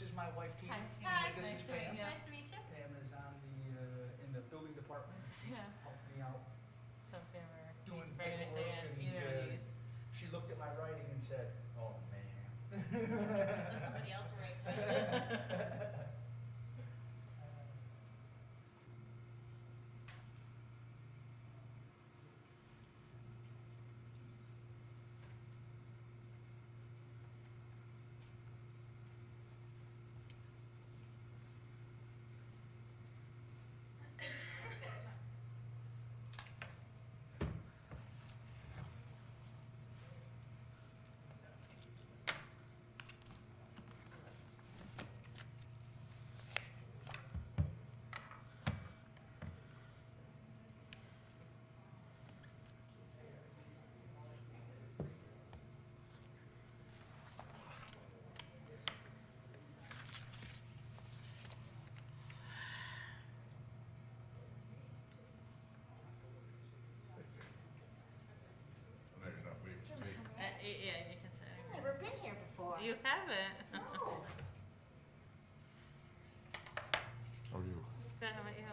this is my wife Tina. Hi. This is Pam. Nice to meet you. Pam is on in the building department. She's helped me out So if you ever doing write paperwork, anything on and either of these. she looked at my writing and said, "Oh man." Let somebody else write. Yeah, you can say it. I've never been here before. You haven't. No. How are you? Good, how about you?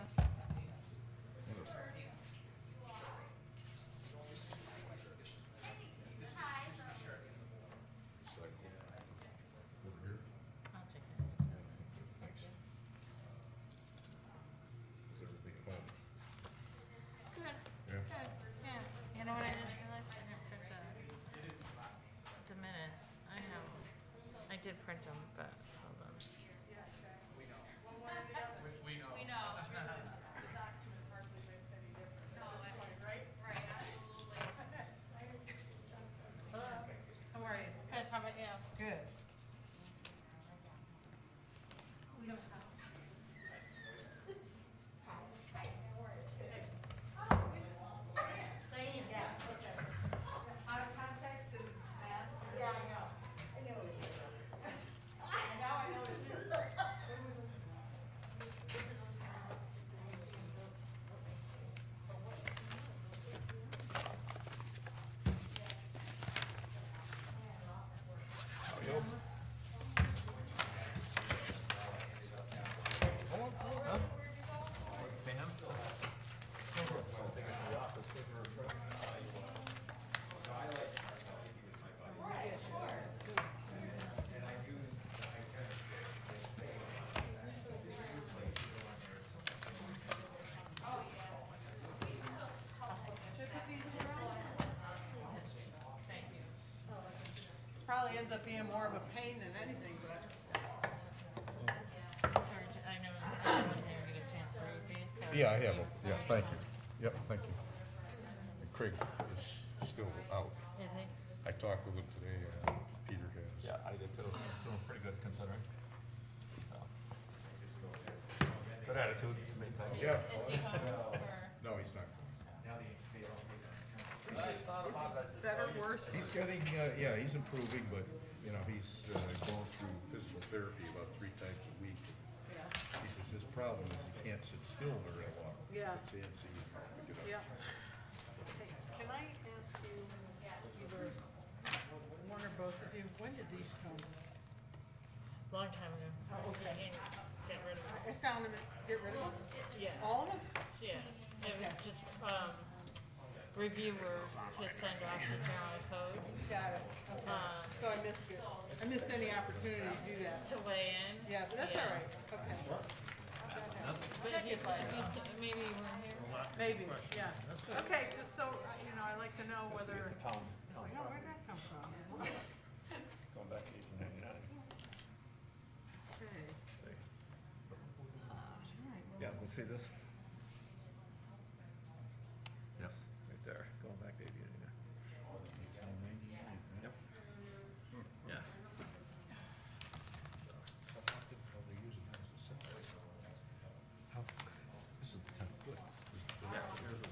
Over here? I'll take it. Thanks. Is everything at home? Good. Yeah. Good. Yeah. You know what I just realized? I didn't print the minutes. I did print them, but hold on. We know. We know. Right, absolutely. Hello. How are you? Good. How about you? Good. We don't have. Out of context and mask. Yeah, I know. I know it is. Now I know it is. Probably ends up being more of a pain than anything, but. I know everyone here get a chance to read these. So Yeah, I have them. Yeah, thank you. Yep, thank you. And Craig is still out. Is he? I talked with him today, Peter has. Yeah, I did too. Doing pretty good considering. So. Good attitude, main thing. Yeah. Is he home or? No, he's not. Better, worse? He's getting, yeah, he's improving, but, you know, he's going through physical therapy about 3 times a week. Yeah. He says his problem is he can't sit still very long. Yeah. It's ANC, you have to get up. Yeah. Hey, can I ask you, either one or both of you, when did these come? Long time ago. Oh, okay. Get rid of them. I found them, get rid of them? Yeah. All of them? Yeah. It was just reviewers to send off the general code Got it. Okay. So I missed it. I missed any opportunity to do that. to weigh in. Yeah, but that's all right. Okay. But if you maybe you weren't here. Maybe, yeah. Okay, just so, you know, I like to know whether, It's a town. it's like, oh, where'd that come from? Going back to 1899. Okay. All right, well, Yeah, let's see this. Yes, right there, going back to 1899. Yep. Yeah. How, this is 10 foot. Yeah, here's the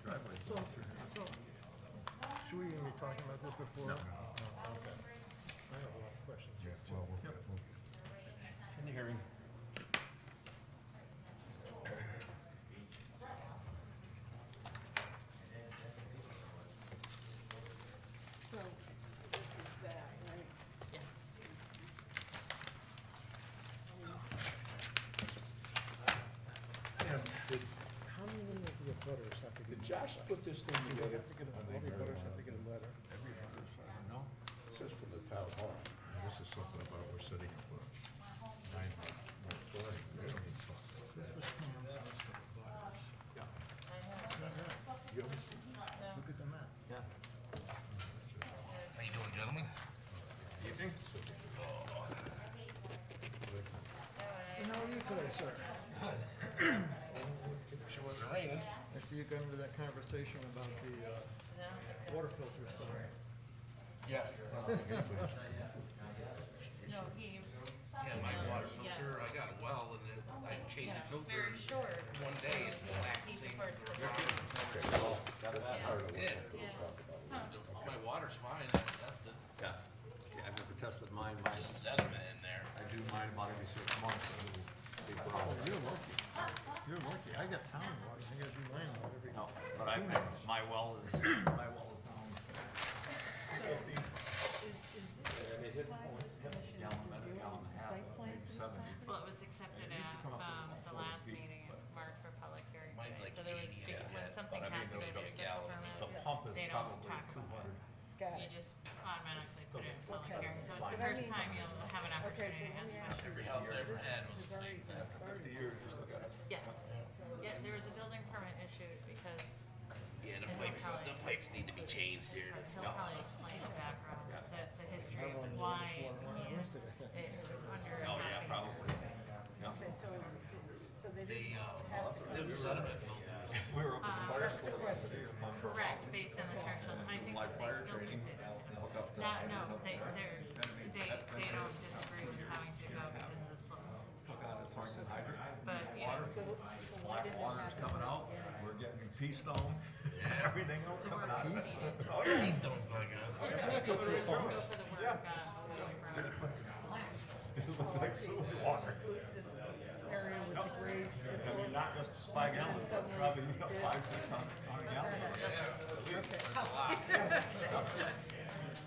driveway. So, should we be talking about this before? No. Oh, okay. I have a lot of questions. Yeah, well, we'll Yep. get. In the hearing. so, this is that, right? Yes. butters have to Did get, Josh put this thing they together? have to get, on all the the butters have marijuana? to get a letter. Every butter, as far as I know. It says from the town hall. And this is something about we're setting up a 9-month moratorium. They don't need to talk about This that. was Tom's, this was the butters. Yeah. You ever seen Look at the map. Yeah. How you doing, gentlemen? Evening? And how are you today, sir? Sure wasn't raining. I see you got into that conversation about the, water filter stuff. Yes. No, he, Yeah, my water filter, I got a well and then I changed the filter very short. one day, it's black. He Same. supports the Okay, well, that's part of what Yeah. we'll talk about. My water's fine, I tested, Yeah. Yeah, I've never tested mine. Mine, just sediment in there. I do mine about every 6 months. A little big Oh, problem. you're lucky. You're lucky. I got town water. I gotta do mine about every. No, but my well is down. Gallon and a half, maybe 70. Well, it was accepted at, the last meeting, marked for public hearing. Mine's like So there was, 80 and a when half, something but I has mean, to go there to a was a special The permit, pump is they don't probably talk about 200. it. You just automatically put it in public Okay. hearing. So it's the But I first mean- time you'll have an opportunity to ask questions. Every house I ever had was the It's already same been thing. started. 50 years, you still got it. Yes. Yeah, there was a building permit issued because Yeah, And he'll pipes need to be changed here. he'll probably explain the background, the history of why it was under. Oh, yeah, probably. Yeah. Okay, so it's, so they They, didn't have to. them sediment filters, We were up at the fire school That's the yesterday. Correct, based on the church, and I think Live that they fire still training, think they hook up to. no, they don't disagree with having to go because of the slope. Hook on to Torrington hydrant. But, you know, So why Black didn't it water's happen? coming out, we're getting pea stone, everything else coming out. these stones not good. for the work got away from. It looks like sewer water. Area with the grade. I mean, not just 5 gallons, but probably, 500, 600 gallons.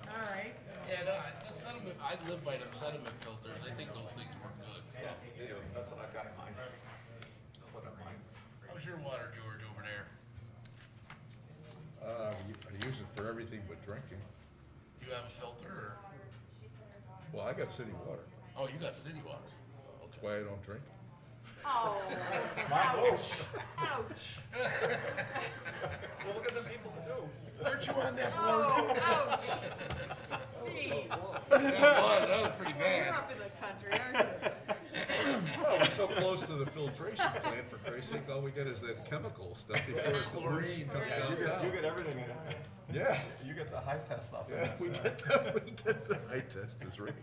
All right. Yeah, no, the sediment, I live by them sediment filters, I think those things work good. Yeah, they do. That's what I've got in mine. Put in mine. How's your water, George, over there? I use it for everything but drinking. You have a filter or? Well, I got city water. Oh, you got city water. Oh, That's why I don't drink. Oh, ouch, ouch. Well, look at the people that do. Aren't you on that board? Oh, ouch. Hey, That was pretty you're bad. up in the country, aren't you? Well, we're so close to the filtration plant, for Christ's sake, all we get is that chemical stuff before it pollutes and comes You downtown. get everything in it. Yeah, You get the high test stuff in yeah, it. we get the eye test is right.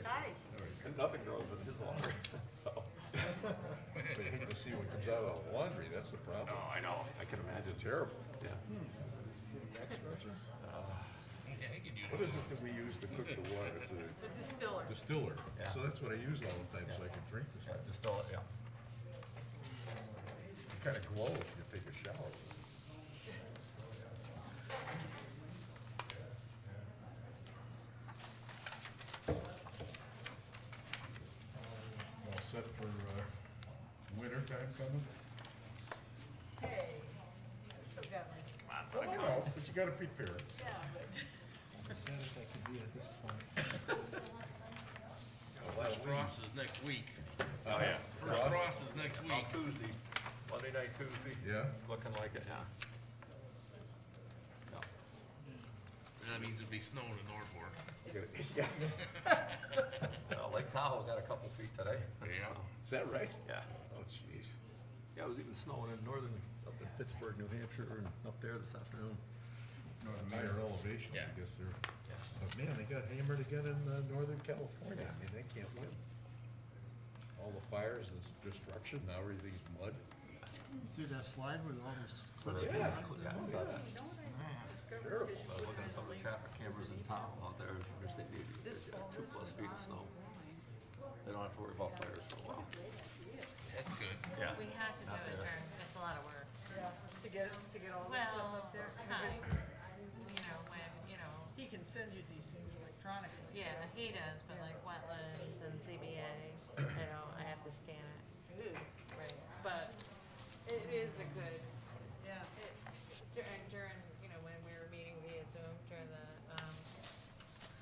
Hi. And nothing grows in his water. But you hate to see what comes out of the laundry, that's the problem. Oh, I know, I can imagine. It's terrible. Yeah. Yeah, I could use What is it that we use to cook the water? It's a The distiller. distiller. Yeah. So that's what I use all the time, so I can drink this Yeah, stuff. distill it, yeah. You kind of glow if you take a shower. All set for winter time coming? Hey, still got me. I know, but you gotta prepare. Yeah, but. As sad as I could be at this point. First frost is next week. Oh, yeah. First frost is next On week. Tuesday, Monday night, Tuesday. Yeah? Looking like it, yeah. And that means it'll be snowing in Norfolk. Yeah. Lake Tahoe got a couple feet today. Yeah. So, Is that right? Yeah. Oh, jeez. Yeah, it was even snowing in northern, up in Pittsburgh, New Hampshire, and up there this afternoon. Higher elevation, I Yeah. guess they're, Yeah. but man, they got hammered again in Northern California. I mean, they can't win. All the fires and destruction, now everything's mud. You see that slide with all those cliffs? Yeah. Yeah, I saw that. You know what I discovered? Terrible. is I was looking at some of the traffic cameras in town out there, Interstate 80, This there's fall, 2+ this was feet of snow. online. They don't have to worry about fires for a while. That's good. Yeah. We had to do Not it there. during, it's a lot of work. Yeah, to get all this stuff Well, up there. time, He can send you these things electronically. yeah, he does, but like wetlands and CBA, I have to scan it. Ooh. good. Yeah. During, you know, when we were meeting via Zoom during the,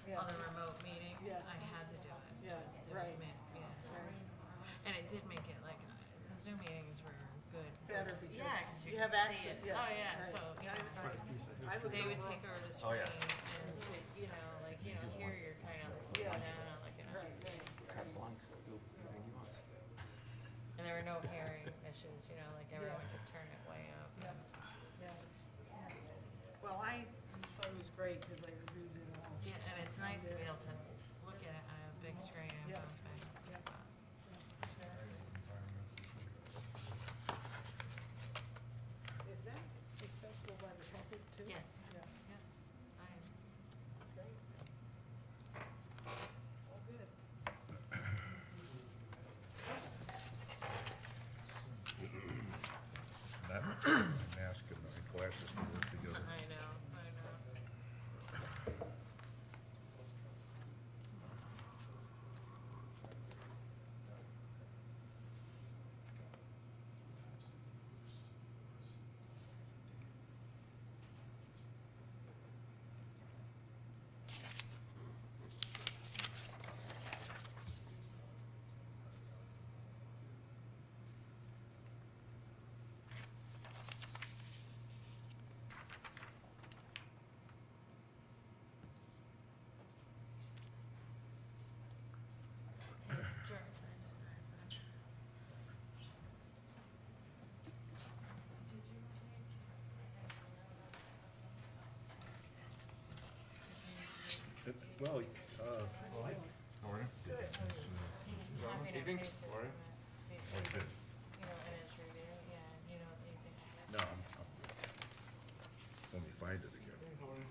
Yeah. on the remote meeting, Yeah. I had to do it. Yeah, It was right. yeah. And it did make it like, the Zoom meetings were good. Better because Yeah, 'cause you could have see access, it. yes, Oh, yeah, right. so, you know, I would they go would wrong. take over the Oh, screen yeah. and, you know, like, you know, here you're kind of looking Yeah. down, like, you know. Right, right. Carte blanche, do anything you want. And there were no hearing issues, you know, like everyone could turn it way up. Yeah, yeah. Well, I thought it was great because I reviewed it all. Yeah, and it's nice to be able to look at it on a big screen and Yeah. something. Yeah. Is that accessible by the public too? Yes. Yeah, Yeah. great. All good. That mask and my glasses to work together. I know, I know. Hey, George, I just saw something. Did you Well, How are you? Happy to Evening. face How are you? this, Like good. you know, in its review, yeah, you know, you think. no, let me find it again. How are you?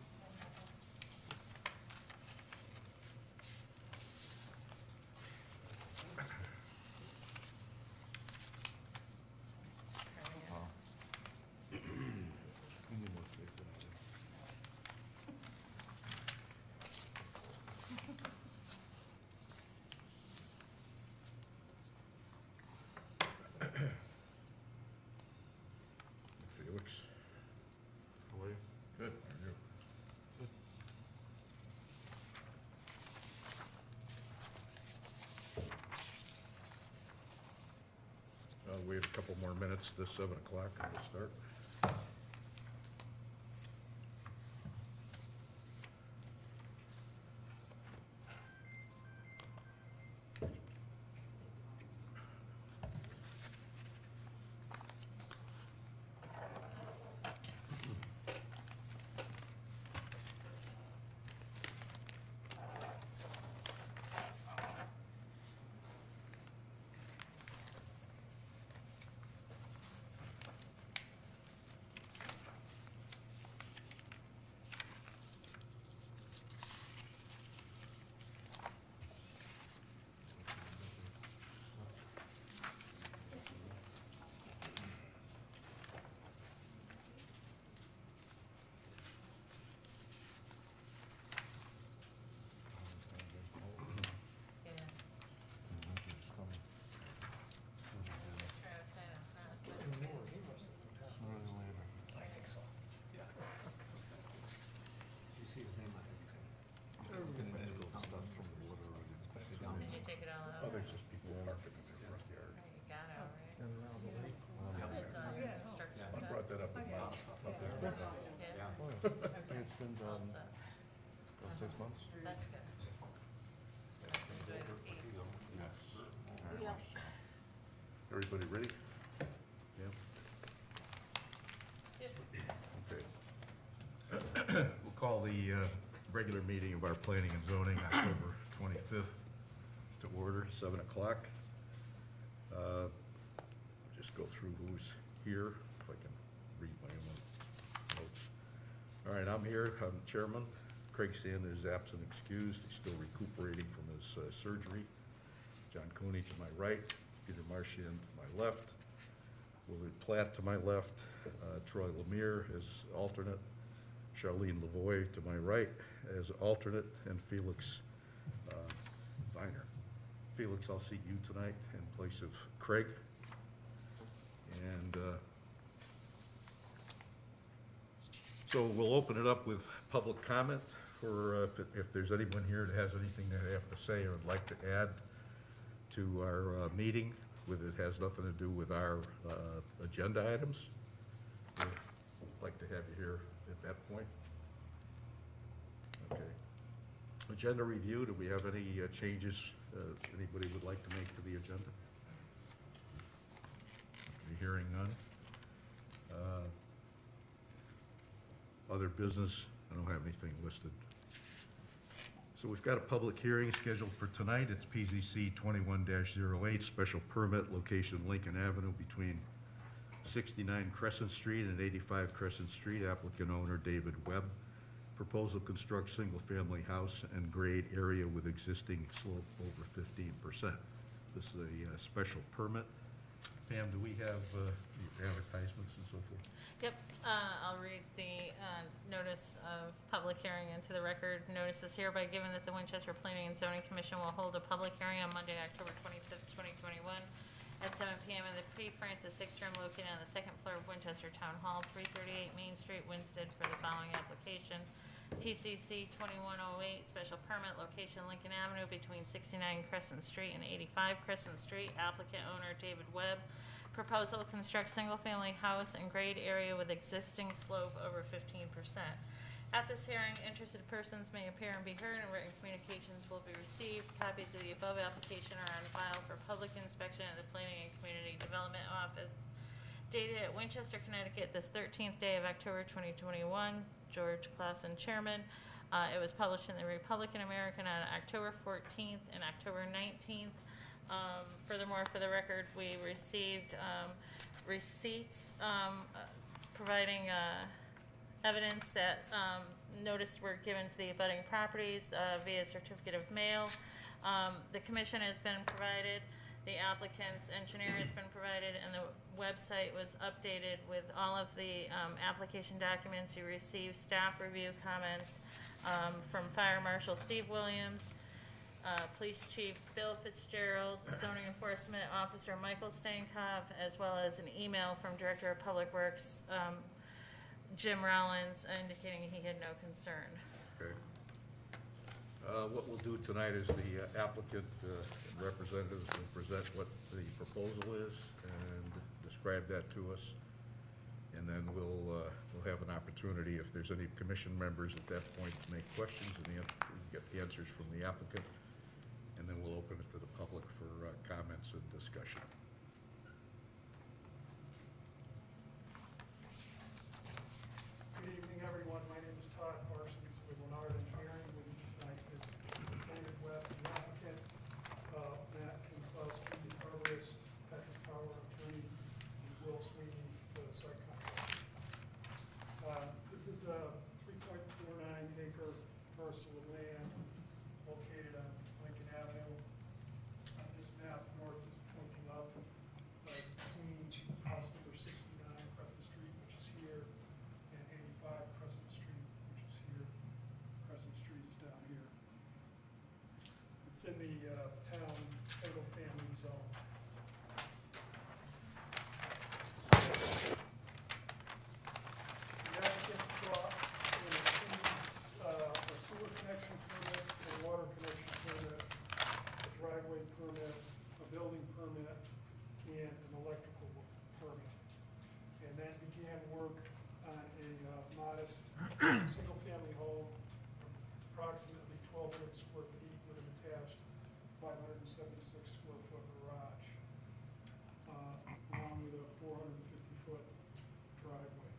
Wow. You need more space than I do. Felix, How are you? good, how are you? Good. Wait a couple more minutes to 7 o'clock and we'll start. Yeah. Travis, I know, Travis, Sooner than later. I think so. Yeah. You see his name on everything. Medical stuff from the water, especially down Did you take it all out? Oh, there's just people parking in their front yard. Right, you got it, all right? And around the lake. It's on your construction I site. brought that up in my, up there. Yeah, Oh, yeah. okay. It's been All done set. 6 months. That's good. Let's enjoy the peace. Yes. Very Yeah. much so. Everybody ready? Yeah, Yep. okay. We'll call the regular meeting of our planning and zoning October 25th to order, 7 o'clock. Just go through who's here, if I can read my own notes. All right, I'm here, I'm chairman. Craig Sand is absent excused, he's still recuperating from his surgery. John Cooney to my right, Peter Marchand to my left, Willard Platt to my left, Troy Lemire as alternate, Charlene Lavoie to my right as alternate, and Felix Viner. Felix, I'll seat you tonight in place of Craig. And So we'll open it up with public comment for, if there's anyone here that has anything they have to say or would like to add to our meeting, it has nothing to do with our agenda items. We'd like to have you here at that point. Okay. Agenda review, do we have any changes anybody would like to make to the agenda? Hearing none. Other business, I don't have anything listed. So we've got a public hearing scheduled for tonight. It's PZC 21-08, special permit, location Lincoln Avenue between 69 Crescent Street and 85 Crescent Street, applicant owner David Webb. Proposal construct single-family house and grade area with existing slope over 15%. This is a special permit. Pam, do we have advertisements and so forth? Yep, I'll read the notice of public hearing into the record. Notice is hereby given that the Winchester Planning and Zoning Commission will hold a public hearing on Monday, October 25th, 2021 at 7 p.m. in the P. Francis Hicks Room located on the second floor of Winchester Town Hall, 338 Main Street, Winsted, for the following application. PCC 2108, special permit, location Lincoln Avenue between 69 Crescent Street and 85 Crescent Street. Applicant owner David Webb. Proposal, construct single-family house and grade area with existing slope over 15%. At this hearing, interested persons may appear and be heard, and written communications will be received. Copies of the above application are on file for public inspection at the Planning and Community Development Office. Dated at Winchester, Connecticut, this 13th day of October 2021. George Clausen, Chairman. It was published in the Republican American on October 14th and October 19th. Furthermore, for the record, we received receipts providing evidence that notice were given to the abutting properties via certificate of mail. The commission has been provided, the applicant's engineer has been provided, and the website was updated with all of the application documents. You received staff review comments from Fire Marshal Steve Williams, Police Chief Bill Fitzgerald, Zoning Enforcement Officer Michael Stankov, as well as an email from Director of Public Works Jim Rollins indicating he had no concern. Okay. What we'll do tonight is the applicant representatives will present what the proposal is and describe that to us. And then we'll have an opportunity, if there's any commission members at that point, to make questions and get the answers from the applicant. And then we'll open it to the public for comments and discussion. Good evening, everyone. My name is Todd Parsons with Leonard Engineering. With me tonight is David Webb, the applicant, Matt Kinklowski, the arborist, Patrick Power, attorney, and Will Sweeney, the site contractor. This is a 3.49 acre parcel of land located on Lincoln Avenue. This map north is pointing up between house number 69 Crescent Street, which is here, and 85 Crescent Street, which is here. Crescent Street is down here. It's in the town single-family zone. The applicant sought a sewer connection permit, a water connection permit, a driveway permit, a building permit, and an electrical permit. And then began work on a modest single-family home, approximately 1,200 square feet with an attached 576 square foot garage, along with a 450-foot driveway.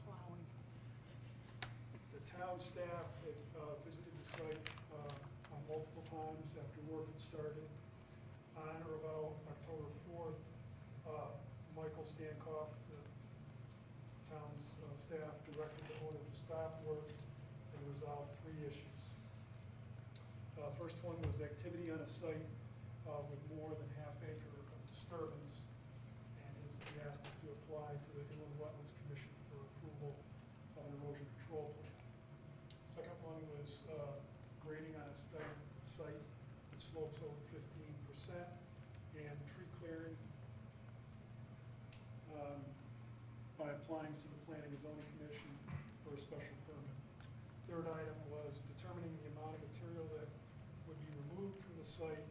Plowing. The town staff had visited the site on multiple times after work had started. On or about October 4th, Michael Stankoff, the town's staff, directed the owner to stop work and resolve 3 issues. First one was activity on a site with more than half acre of disturbance, and he asked us to apply to the Inland Wetlands Commission for approval of an erosion control plan. Second one was grading on a site that slopes over 15%, and tree clearing. by applying to the Planning and Zoning Commission for a special permit. Third item was determining the amount of material that would be removed from the site,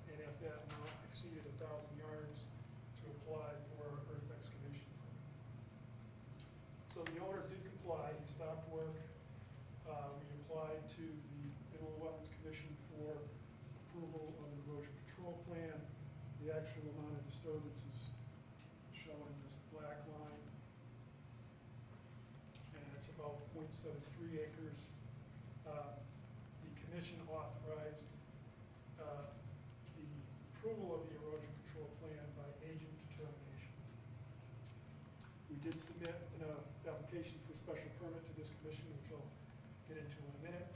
and if that amount exceeded 1,000 yards, to apply for earth excavation permit. So the owner did comply. He stopped work. We applied to the Inland Wetlands Commission for approval of the erosion control plan. The actual amount of disturbance is shown in this black line, and it's about 0.73 acres. The commission authorized the approval of the erosion control plan by agent determination. We did submit an application for special permit to this commission, which I'll get into in a minute.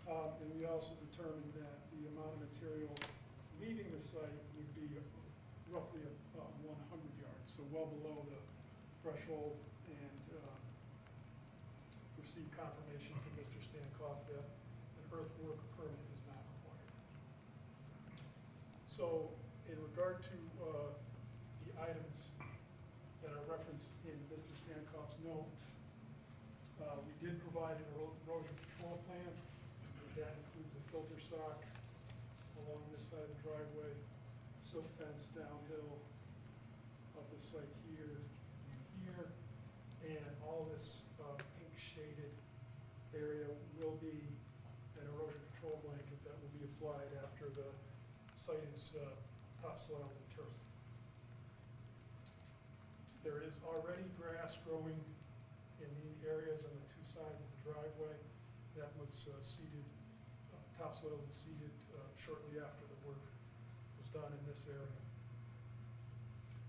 And we also determined that the amount of material leaving the site would be roughly 100 yards, so well below the threshold, and received confirmation from Mr. Stankoff that an earthwork permit is not required. So in regard to the items that are referenced in Mr. Stankoff's notes, we did provide an erosion control plan. That includes a filter sock along this side of the driveway, silt fence downhill of the site here and here, and all this pink shaded area will be an erosion control blanket that will be applied after the site is topsoiled and turfed. There is already grass growing in the areas on the two sides of the driveway that was seeded, topsoiled and seeded shortly after the work was done in this area.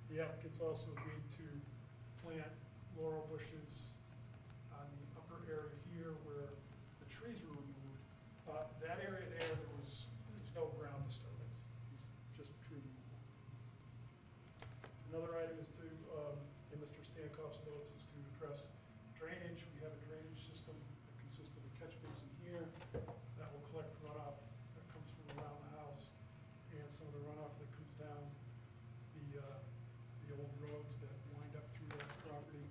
The applicants also agreed to plant laurel bushes on the upper area here where the trees were removed. That area there there's no ground disturbance, it's just tree removal. Another item is to, in Mr. Stankoff's notes, is to address drainage. We have a drainage system that consists of a catch basin here that will collect runoff that comes from around the house, and some of the runoff that comes down the old roads that wind up through that property.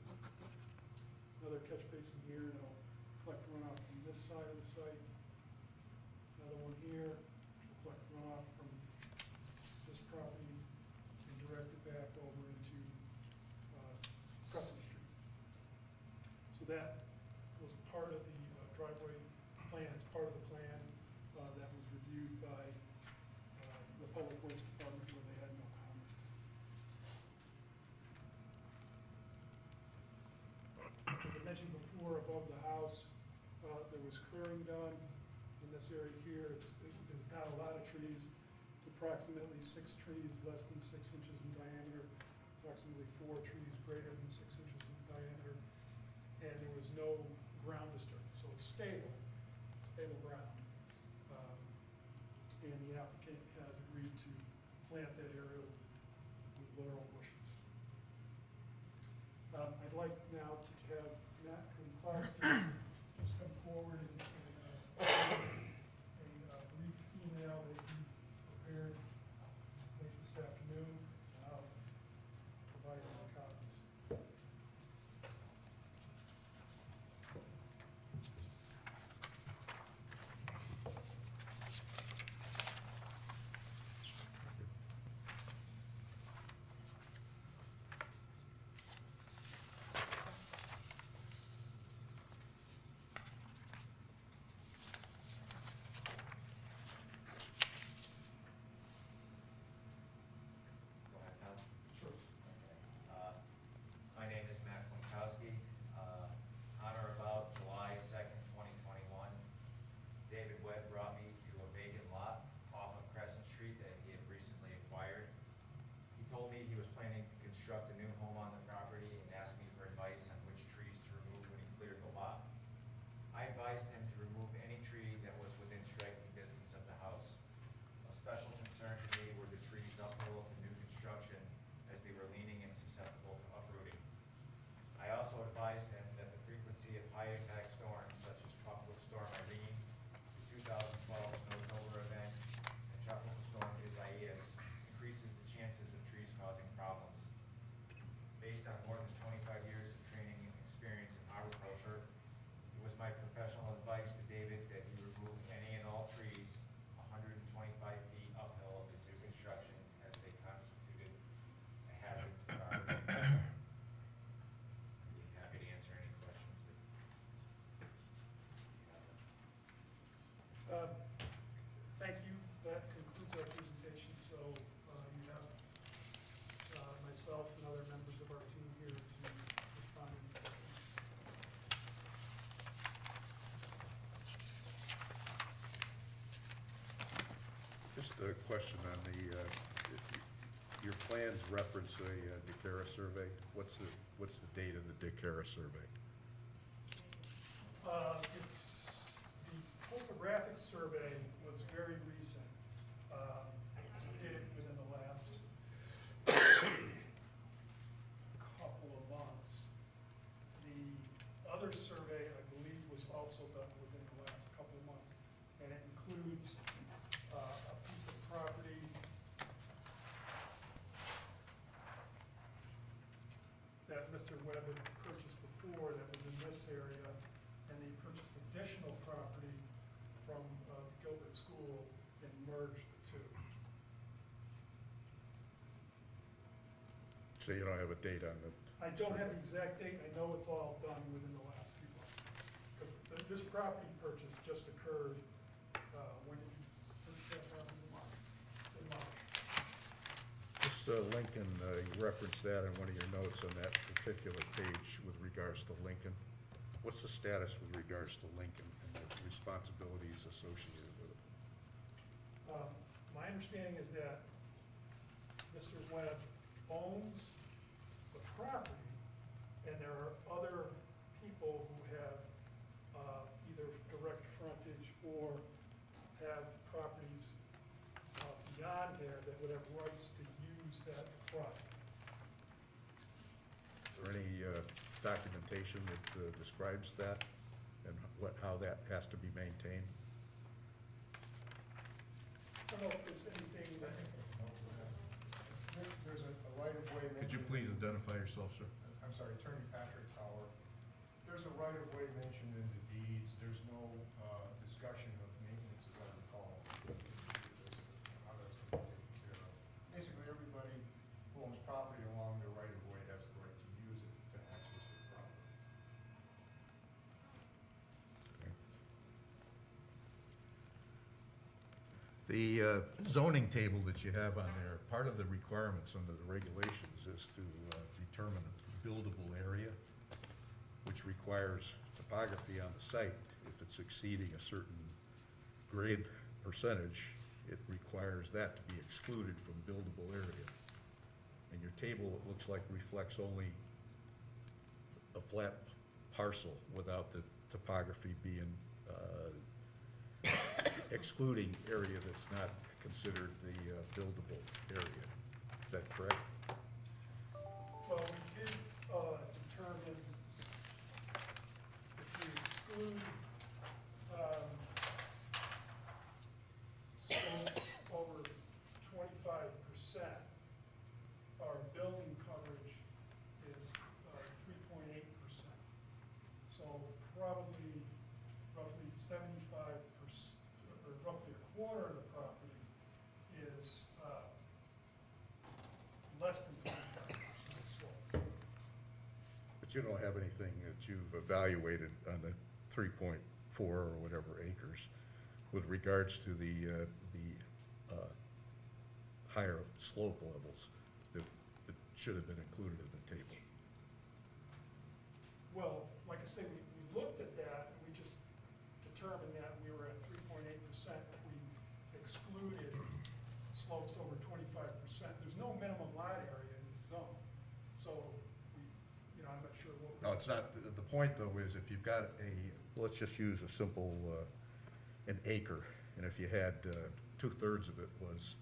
Another catch basin here that'll collect runoff from this side of the site. Another one here will collect runoff from this property and direct it back over into Crescent Street. So that was part of the driveway plan. It's part of the plan that was reviewed by the Public Works Department where they had no comments. As I mentioned before, above the house, there was clearing done in this area here. There's not a lot of trees. It's approximately 6 trees less than 6 inches in diameter, approximately 4 trees greater than 6 inches in diameter, and there was no ground disturbance. So it's stable ground. And the applicant has agreed to plant that area with laurel bushes. I'd like now to have Matt Clark just come forward and a brief email that he prepared late this afternoon, and I'll provide him the copies. Go ahead, Tom. Sure. My name is Matt Winkowski. On or about July 2nd, 2021, David Webb brought me to a vacant lot off of Crescent Street that he had recently acquired. He told me he was planning to construct a new home on the property and asked me for advice on which trees to remove when he cleared the lot. I advised him to remove any tree that was within striking distance of the house. Of special concern to me were the trees uphill of the new construction, as they were leaning and susceptible to uprooting. I also advised him that the frequency of high-impact storms such as Tropical Storm Irene, the 2012 snowtober event, and Tropical Storm Isaias increases the chances of trees causing problems. Based on more than 25 years of question on the, your plans reference a DeCara survey. What's the date of the DeCara survey? It's, the topographic survey was very recent. We did it within the last couple of months. The other survey, I believe, was also done within the last couple of months, and it includes a piece of property that Mr. Webb had purchased before that was in this area, and he purchased additional property from Gilbert School and merged the two. So you don't have a date on it? I don't have the exact date, I know it's all done within the last few months. Because this property purchase just occurred, when did you purchase that property? In March. In March. Mr. Lincoln, you referenced that in one of your notes on that particular page with regards to Lincoln. What's the status with regards to Lincoln and the responsibilities associated with it? My understanding is that Mr. Webb owns the property, and there are other people who have either direct frontage or have properties beyond there that would have rights to use that crossing. Is there any documentation that describes that and how that has to be maintained? I don't know if there's anything that, There's a right-of-way. Could you please identify yourself, sir? I'm sorry, Attorney Patrick Tower. There's a right-of-way mentioned in the deeds. There's no discussion of maintenance, as I recall. How that's going to be taken care of. Basically, everybody who owns property along the right-of-way has the right to use it to access the property. The zoning table that you have on there, part of the requirements under the regulations is to determine a buildable area, which requires topography on the site. If it's exceeding a certain grade percentage, it requires that to be excluded from buildable area. And your table, it looks like, reflects only a flat parcel without the topography being excluding area that's not considered the buildable area. Is that correct? well, we did determine if you exclude slopes over 25%, our building coverage is 3.8%. So probably roughly 75%, or roughly a quarter of the property is less than 25% slope. But you don't have anything that you've evaluated on the 3.4 or whatever acres with regards to the higher slope levels that should have been included in the table. Well, like I say, we looked at that, and we just determined that we were at 3.8% if we excluded slopes over 25%. There's no minimum lot area in this zone, so we, I'm not sure what. No, it's not, the point though is if you've got let's just use a simple, an acre, and if you had 2/3 of it was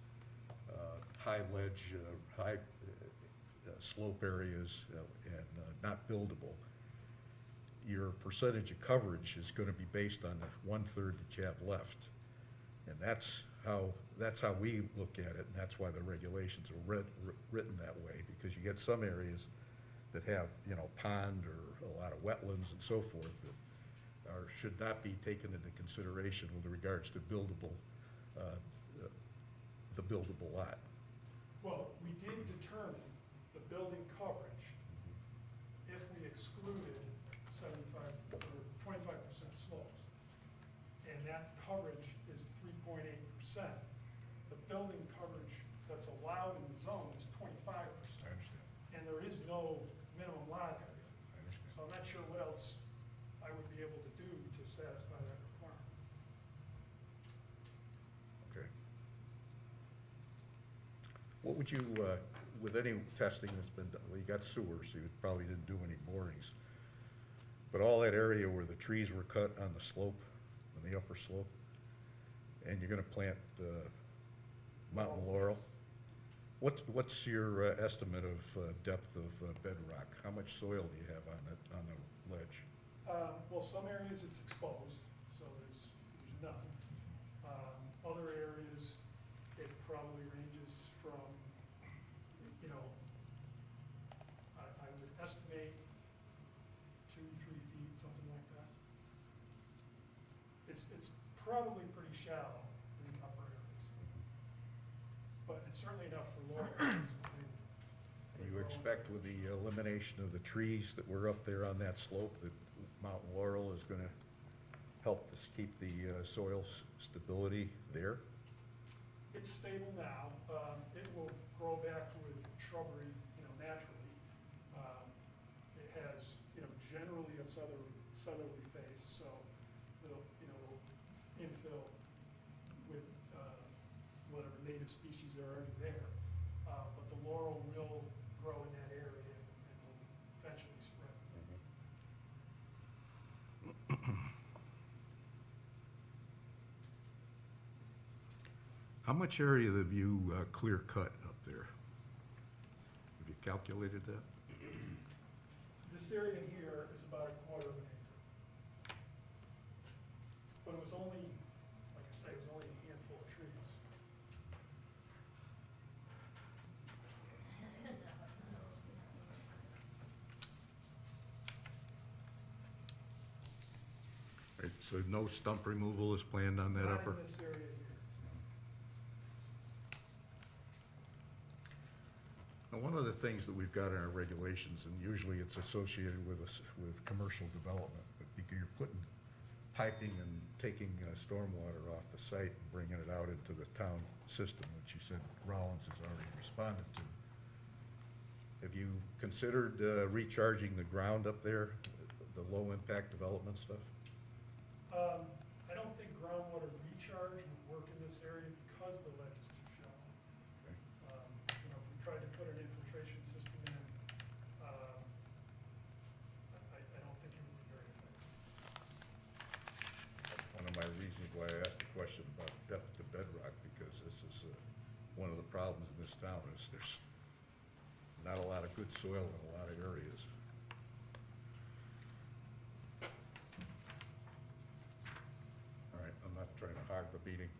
high ledge, high slope areas and not buildable, your percentage of coverage is going to be based on the 1/3 that you have left. And that's how we look at it, and that's why the regulations are written that way, because you get some areas that have, pond or a lot of wetlands and so forth that should not be taken into consideration with regards to buildable, the buildable lot. Well, we did determine the building coverage if we excluded 75 or 25% slopes. And that coverage is 3.8%. The building coverage that's allowed in the zone is 25%. I understand. And there is no minimum lot area. I understand. So I'm not sure what else I would be able to do to satisfy that requirement. Okay. What would you, with any testing that's been done, well, you got sewers, so you probably didn't do any borings. But all that area where the trees were cut on the slope, on the upper slope, and you're gonna plant, mountain laurel, what's your estimate of depth of bedrock? How much soil do you have on the ledge? Well, some areas it's exposed, so there's none. Other areas, it probably ranges from, you know, I would estimate 2-3 feet, something like that. It's probably pretty shallow in the upper areas, but it's certainly enough for laurel. You expect with the elimination of the trees that were up there on that slope, that mountain laurel is gonna help us keep the soil stability there? It's stable now. It will grow back with shrubbery, you know, naturally. It has, you know, generally a southerly face, so it'll, you know, infill with whatever native species are already there. But the laurel will grow in that area and will eventually spread. How much area have you clear cut up there? Have you calculated that? This area here is about 1/4 of an acre. But it was only, like I say, it was only a handful of trees. Right, so no stump removal is planned on that upper? Not in this area here. Now, one of the things that we've got in our regulations, and usually it's associated with commercial development, but because you're putting piping and taking stormwater off the site and bringing it out into the town system, which you said Rollins has already responded to. Have you considered recharging the ground up there, the low-impact development stuff? I don't think groundwater recharge would work in this area because the ledge is too shallow. Okay. You know, if we tried to put an infiltration system in, I don't think it would be very effective. That's one of my reasons why I asked the question about depth to bedrock, because this is one of the problems in this town is there's not a lot of good soil in a lot of areas. All right, I'm not trying to hog the beating.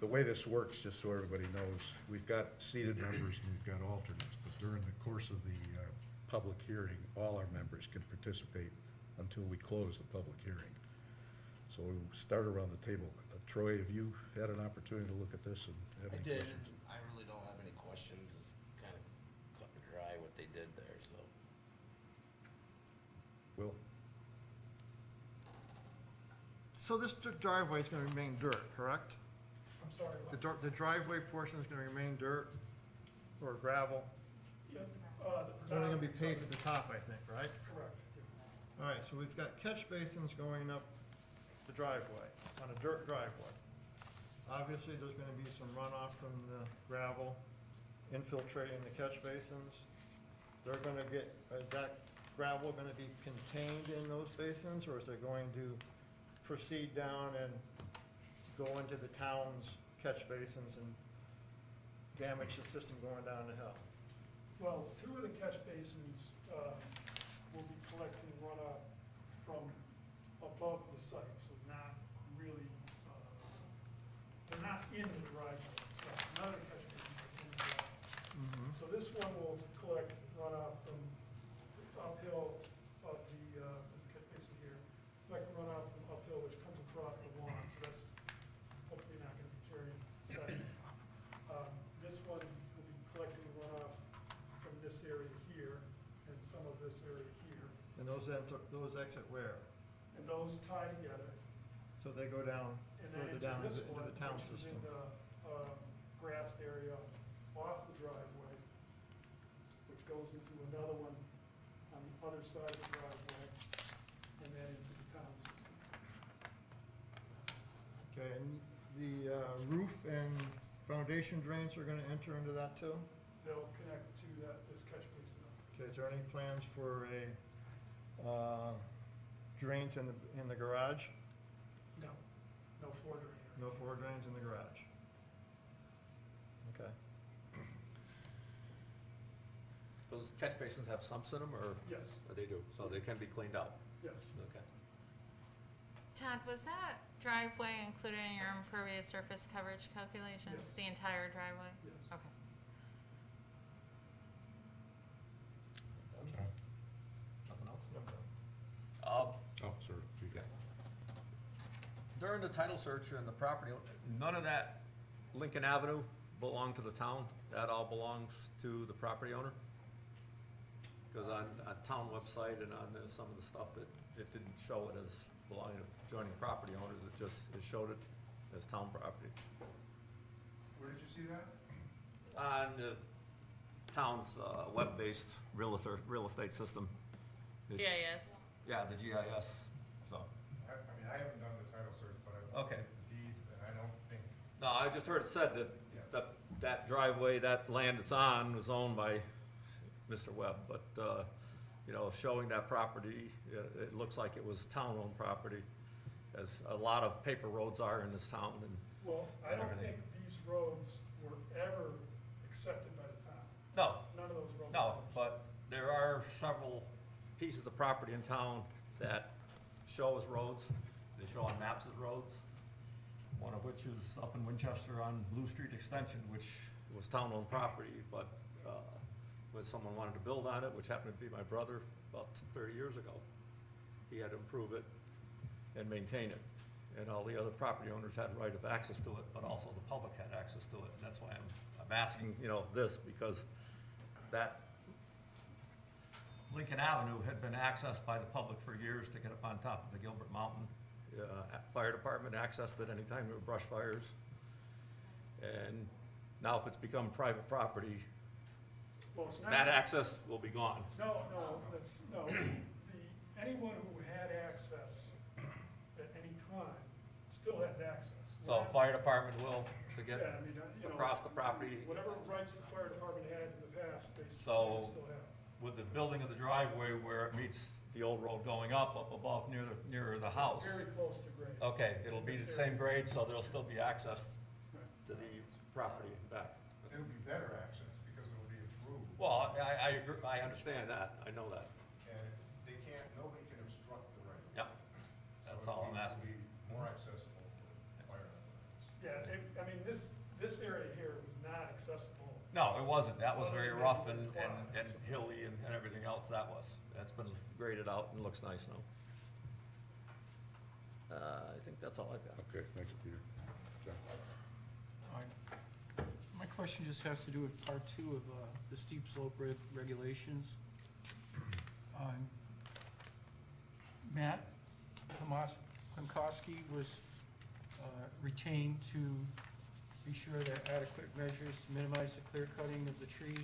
The way this works, just so everybody knows, we've got seated members and we've got alternates, but during the course of the public hearing, all our members can participate until we close the public hearing. So we'll start around the table. Troy, have you had an opportunity to look at this and have I any did, questions? and I really don't have any questions, it's kind of cut and dry what they did there, so. Will? So this driveway is gonna remain dirt, correct? I'm sorry, what? The driveway portion is gonna remain dirt or gravel? Yeah, It's only gonna be paved at the top, I think, right? Correct. All right, so we've got catch basins going up the driveway, on a dirt driveway. Obviously, there's gonna be some runoff from the gravel infiltrating the catch basins. They're gonna get, is that gravel gonna be contained in those basins, or is it going to proceed down and go into the town's catch basins and damage the system going down the hill? Well, 2 of the catch basins will be collecting runoff from above the site, so not really, they're not in the driveway. So none of the catch basins are in the driveway. So this one will collect runoff from uphill of the, there's a catch basin here, collect runoff from uphill, which comes across the lawn, so that's hopefully not gonna be carrying site. This one will be collecting runoff from this area here and some of this area here. And those exit where? And those tie together. So they go down, And then further into down this into one, the town which is system? in the grassed area off the driveway, which goes into another one on the other side of the driveway, and then into the town system. Okay, and the roof and foundation drains are gonna enter into that too? They'll connect to this catch basin. Okay, is there any plans for drains in the garage? No, no floor drain. No floor drains in the garage? Okay. Those catch basins have sumps in them, or? Yes, Or they do, so they can be cleaned out? yes. Okay. Todd, was that driveway included in your impervious surface coverage calculations? Yes. The entire driveway? Yes. Okay. Nothing else? Oh, sir, you got During the title search and the property, none of that Lincoln Avenue belonged to the town? That all belongs to the property owner? Because on town website and on some of the stuff, it didn't show it as belonging to joining property owners, it showed it as town property. Where did you see that? On the town's web-based real estate system. GIS? Yeah, the GIS, so. I mean, I haven't done the title search, but I've looked Okay. at the deeds, and I don't think, No, I just heard it said that, that driveway, that land it's on was owned by Mr. Webb, but, you know, showing that property, it looks like it was town-owned property, as a lot of paper roads are in this town, and, Well, I don't Everything. think these roads were ever accepted by the town. no, None of those roads. no, but there are several pieces of property in town that show as roads, they show on maps as roads, one of which is up in Winchester on Blue Street Extension, which was town-owned property, but, when someone wanted to build on it, which happened to be my brother about 30 years ago, he had to improve it and maintain it. And all the other property owners had right of access to it, but also the public had access to it. And that's why I'm asking, you know, this, because that Lincoln Avenue had been accessed by the public for years to get up on top of the Gilbert Mountain. Fire department accessed it anytime there were brush fires. And now if it's become private property, Well, it's not. that access will be gone. No, anyone who had access at any time still has access. So fire department will, to get Yeah, I mean, you know, across the property, whatever rights the fire department had in the past, they So- still have. with the building of the driveway where it meets the old road going up above nearer the house. It's very close to grade. Okay, it'll be the same grade, so there'll still be access to the property and back. it'll be better access, because it'll be improved. Well, I agree, I understand that, I know that, And they can't, nobody can obstruct the right. yep, So that's it'll all I'm be- asking. It'll be more accessible for fire apparatus. Yeah, I mean, this area here was not accessible. No, it wasn't, that was very rough and hilly and everything else, that was. That's been graded out and looks nice now. I think that's all I've got. Okay, thanks, Peter. John? My question just has to do with part 2 of the steep slope regulations. Matt Klimkowski was retained to be sure that adequate measures to minimize the clear cutting of the trees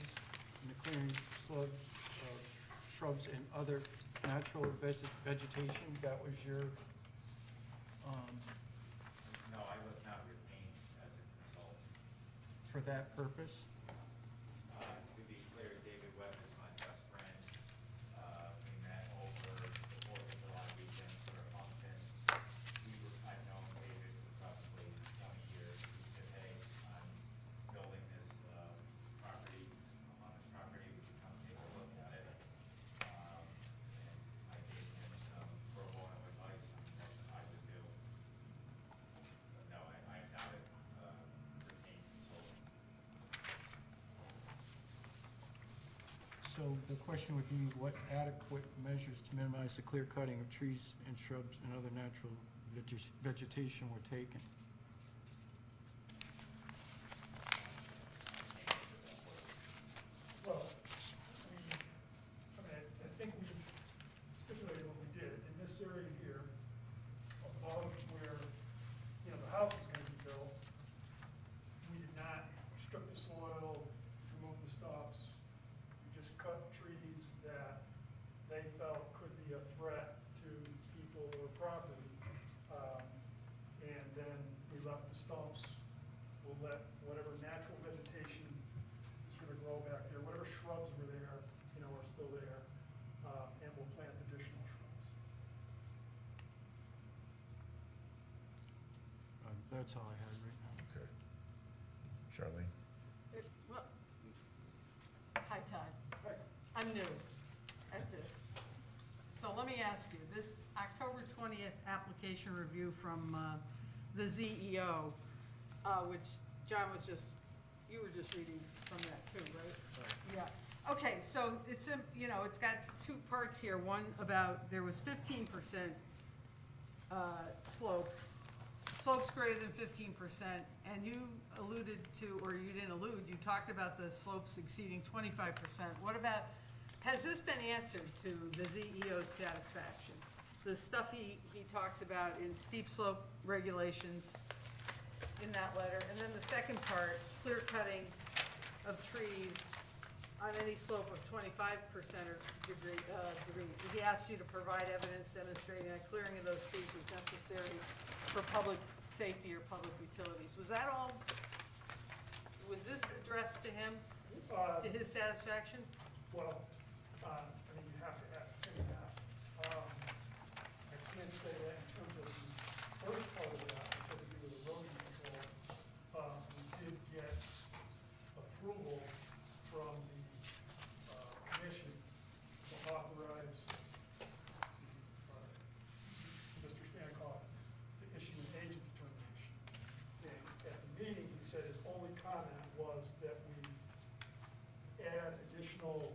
and the clearing shrubs and other natural vegetation. That was your, No, I was not retained as a consultant. for that purpose? To be clear, David Webb is my best friend. We met over the 4th of July weekend for a function. I've known David for probably 20 years. He said, hey, I'm building this property, on this property, would you come take a look at it? And I gave him some pro bono advice on what I would do. But no, I am not a retained consultant. So the question would be, what adequate measures to minimize the clear cutting of trees and shrubs and other natural vegetation were taken? Well, I think we stipulated what we did. In this area here, above where, you know, the house is gonna be built, we did not strip the soil, remove the stumps. We just cut trees that they felt could be a threat to people or property. And then we left the stumps. We'll let whatever's That's all I had right now. Okay. Charlene? Well, hi Todd. I'm new at this. So let me ask you, this October 20th application review from the ZEO, which John was just, you were just reading from that too, right? Right. Yeah. Okay, so it's, you know, it's got two parts here. One about, there was 15% slopes greater than 15%, and you alluded to, or you didn't allude, you talked about the slopes exceeding 25%. What about, has this been answered to the ZEO's satisfaction? The stuff he talks about in steep slope regulations in that letter, and then the second part, clear cutting of trees on any slope of 25% or degree. He asked you to provide evidence demonstrating that clearing of those trees was necessary for public safety or public utilities. Was that all, was this addressed to him, to his satisfaction? Well, I mean, you have to ask him that. I can't say that in terms of the first part of that, which had to do with erosion control. We did get approval from the commission to authorize Mr. Stankoff to issue an agent determination. And at the meeting, he said his only comment was that we add additional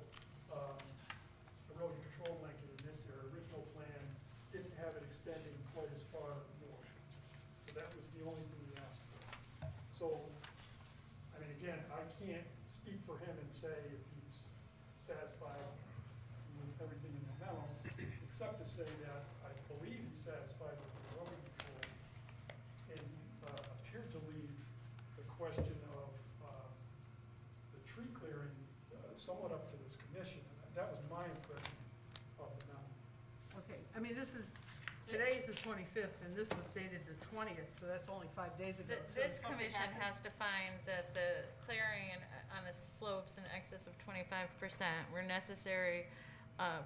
erosion control blanket in this area. Original plan didn't have it extending quite as far north. So that was the only thing he asked for. So, I mean, again, I can't speak for him and say if he's satisfied with everything in the memo, except to say that I believe he's satisfied with the erosion control. And he appeared to leave the question of the tree clearing somewhat up to this commission. That was my impression of the memo. Okay, I mean, this is, today is the 25th, and this was dated the 20th, so that's only 5 days ago. So This something commission happened. has to find that the clearing on the slopes in excess of 25% were necessary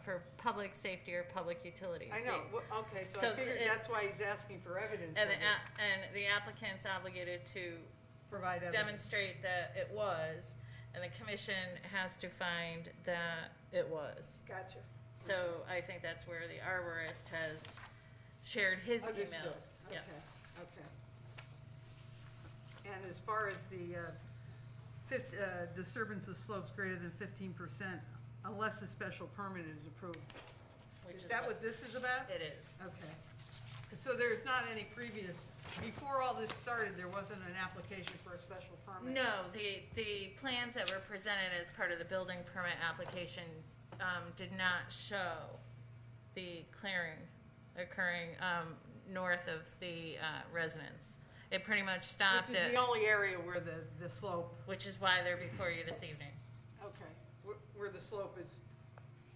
for public safety or public utilities. I know, okay, so So I figured it- that's why he's asking for evidence And of it. and the applicant's obligated to Provide evidence. demonstrate that it was, and the commission has to find that it was. Gotcha. So I think that's where the arborist has shared his email. Understood. Yeah. Okay, okay. And as far as the disturbance of slopes greater than 15%, unless a special permit is approved. Which Is that what this is about? It is. Okay. So there's not any previous, before all this started, there wasn't an application for a special permit? No, the plans that were presented as part of the building permit application did not show the clearing occurring north of the residence. It pretty much stopped Which is at, the only area where the slope, which is why they're before you this evening. okay, where the slope is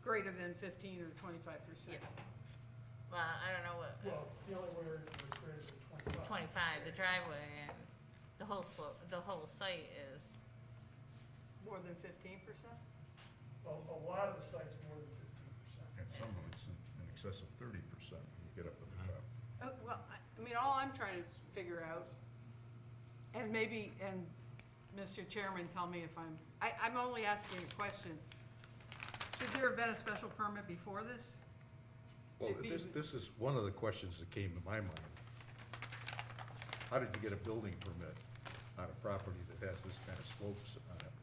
greater than 15 or 25%. Yeah. Well, I don't know what, Well, it's the only way where it's greater than 25. 25, the driveway and the whole slope, the whole site is, More than 15%? A lot of the sites more than 15%. And some of it's in excess of 30% when you get up to the top. Oh, well, I mean, all I'm trying to figure out, and maybe, and Mr. Chairman, tell me if I'm only asking a question. Should there have been a special permit before this? Well, this is one of the questions that came to my mind. How did you get a building permit on a property that has this kind of slopes on it?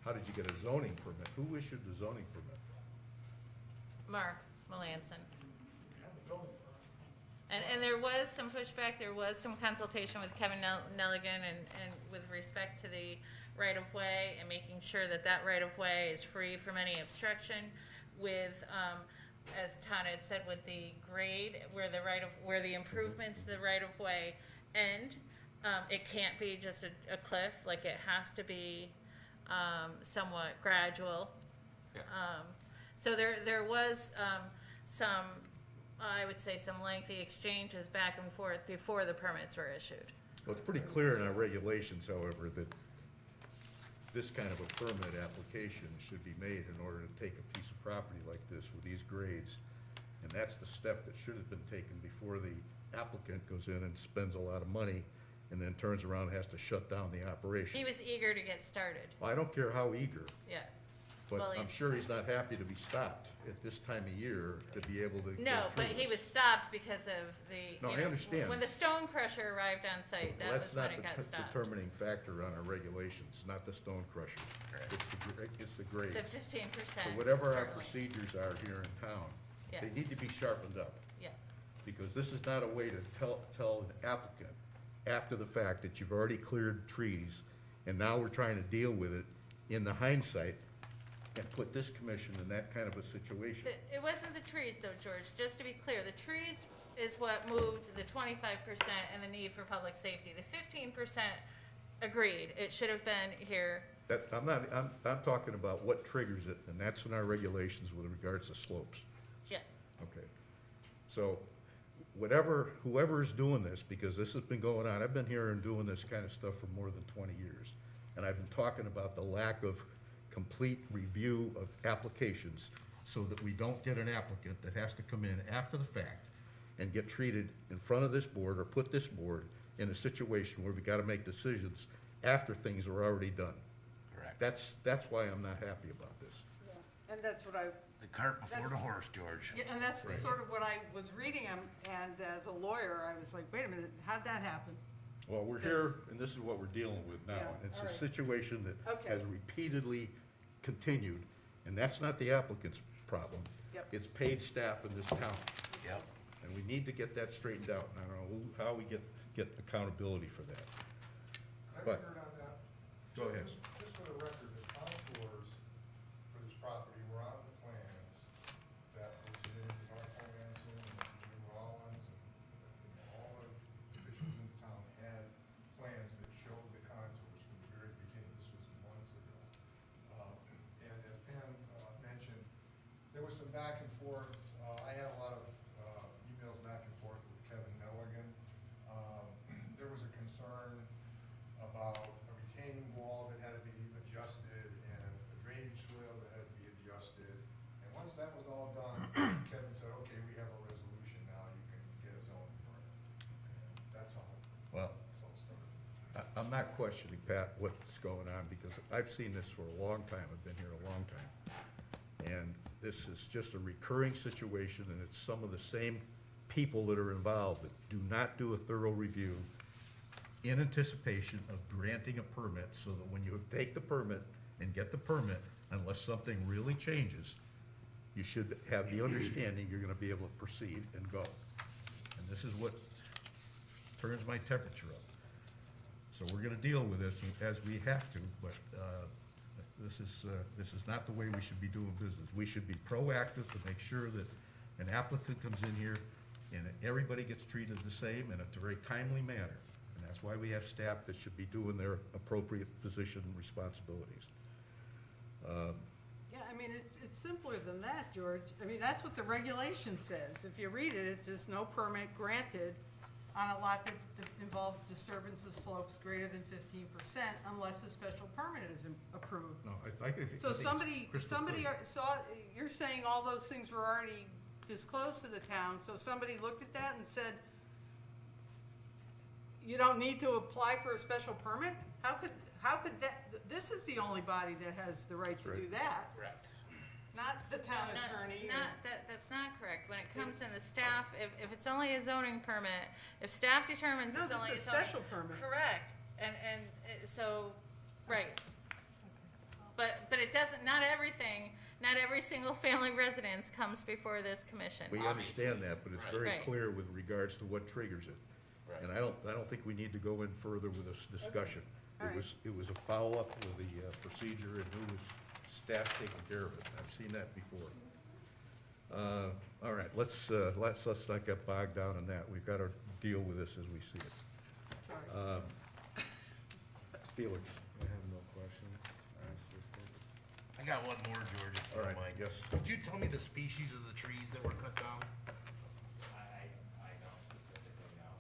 How did you get a zoning permit? Who issued the zoning permit? Mark Melanson. You have the building permit. And there was some pushback, there was some consultation with Kevin Nelligan and with respect to the right-of-way and making sure that that right-of-way is free from any obstruction with, as Todd had said, with the grade, where the improvements to the right-of-way end. It can't be just a cliff, like it has to be somewhat gradual. Yeah. So there was some, I would say, some lengthy exchanges back and forth before the permits were issued. Well, it's pretty clear in our regulations, however, that this kind of a permit application should be made in order to take a piece of property like this with these grades. And that's the step that should have been taken before the applicant goes in and spends a lot of money and then turns around and has to shut down the operation. He was eager to get started, Well, I don't care how eager, yeah. Well, but I'm he's- sure he's not happy to be stopped at this time of year to be able to go No, but through he was this. stopped because of the, No, you I know, understand. when the stone crusher arrived on site, Well, that that's was when not it got the stopped. determining factor on our regulations, not the stone crusher. It's the grade. The 15%. So whatever our certainly. procedures are here in town, Yeah. they need to be sharpened up. Yeah, Because this is not a way to tell an applicant after the fact that you've already cleared trees, and now we're trying to deal with it in the hindsight and put this commission in that kind of a situation. it wasn't the trees though, George, just to be clear, the trees is what moved the 25% and the need for public safety. The 15% agreed, it should have been here. That, I'm talking about what triggers it, and that's in our regulations with regards to slopes. Yeah, Okay. So whoever is doing this, because this has been going on, I've been here and doing this kind of stuff for more than 20 years. And I've been talking about the lack of complete review of applications so that we don't get an applicant that has to come in after the fact and get treated in front of this board or put this board in a situation where we gotta make decisions after things are already done. Correct. That's why I'm not happy about this. And that's what I, The cart before That's- the horse, George. yeah, and that's Right. sort of what I was reading, and as a lawyer, I was like, wait a minute, how'd that happen? Well, we're here, and this is what we're dealing with now. Yeah, It's all a right. situation that Okay. has repeatedly continued, and that's not the applicant's problem. Yep. It's paid staff in this town, Yep. and we need to get that straightened out. And I don't know how we get accountability for that. I've But- heard on that. Go ahead. Just for the record, the contours for this property were on the plans that were submitted to North Lansing and New Orleans, and all the officials in town had plans that showed the contours from the very beginning. This was months ago. And as Pam mentioned, there was some back and forth. I had a lot of emails back and forth with Kevin Milligan. There was a concern about a retaining wall that had to be adjusted and a drainage swale that had to be adjusted. And once that was all done, Kevin said, okay, we have a resolution now, you can get a zoning permit. And that's all. Well, That's all started. I'm not questioning, Pat, what's going on, because I've seen this for a long time. I've been here a long time. And this is just a recurring situation, and it's some of the same people that are involved that do not do a thorough review in anticipation of granting a permit, so that when you take the permit and get the permit, unless something really changes, you should have the understanding you're gonna be able to proceed and go. And this is what turns my temperature up. So we're gonna deal with this as we have to, but, this is not the way we should be doing business. We should be proactive to make sure that an applicant comes in here and everybody gets treated the same and at a very timely manner. And that's why we have staff that should be doing their appropriate position and responsibilities. Yeah, I mean, it's simpler than that, George. I mean, that's what the regulation says. If you read it, it says no permit granted on a lot that involves disturbance of slopes greater than 15% unless a special permit is approved. No, I think So it's somebody crystal clear. saw, you're saying all those things were already disclosed to the town, so somebody looked at that and said, you don't need to apply for a special permit? How could that, this is the only body that has the right to That's do right. that, Correct. not the town attorney. That's not correct. When it comes in the staff, if it's only a zoning permit, if staff determines No, it's this only a is a zoning. special permit. Correct, and so, right. But it doesn't, not every single family residence comes before this commission. We understand that, but it's very Right. clear with regards to what triggers it. Right. And I don't think we need to go in further with this discussion. All right. It was a follow-up with the procedure and who was staff taking care of it. I've seen that before. All right, let's not get bogged down in that. We've got to deal with this as we see it. Sorry. Felix? I have no questions. I got one more, George, if you All don't right, mind. yes. Could you tell me the species of the trees that were cut down? I don't specifically know.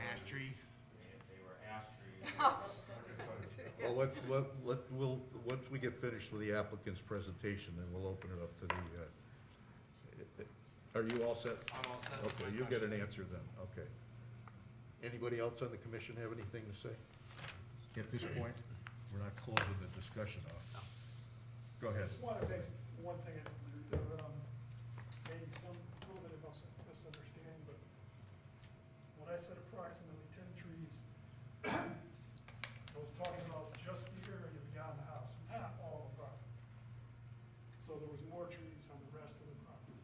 Ash trees? They were ash trees. Well, once we get finished with the applicant's presentation, then we'll open it up to the, are you all set? I'm all set with Okay, my you'll get an question. answer then, okay. Anybody else on the commission have anything to say? At this point, we're not closing the discussion off. Go I ahead. just want to make one thing, there, maybe some, little bit of misunderstanding, but when I said approximately 10 trees, I was talking about just the area beyond the house, not all the property. So there was more trees on the rest of the property.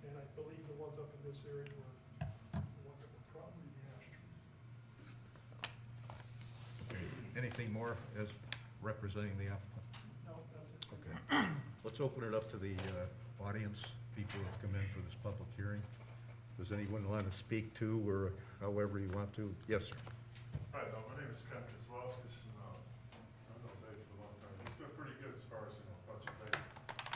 And I believe the ones up in this area were the ones that were probably the ash trees. Anything more as representing the applicant? No, that's it. Okay. Let's open it up to the audience, people who have come in for this public hearing. Does anyone want to speak to, or however you want to? Yes, sir. Hi, my name is Ken Kozlowskis, and I've known Dave for a long time. He's been pretty good as far as, touching base.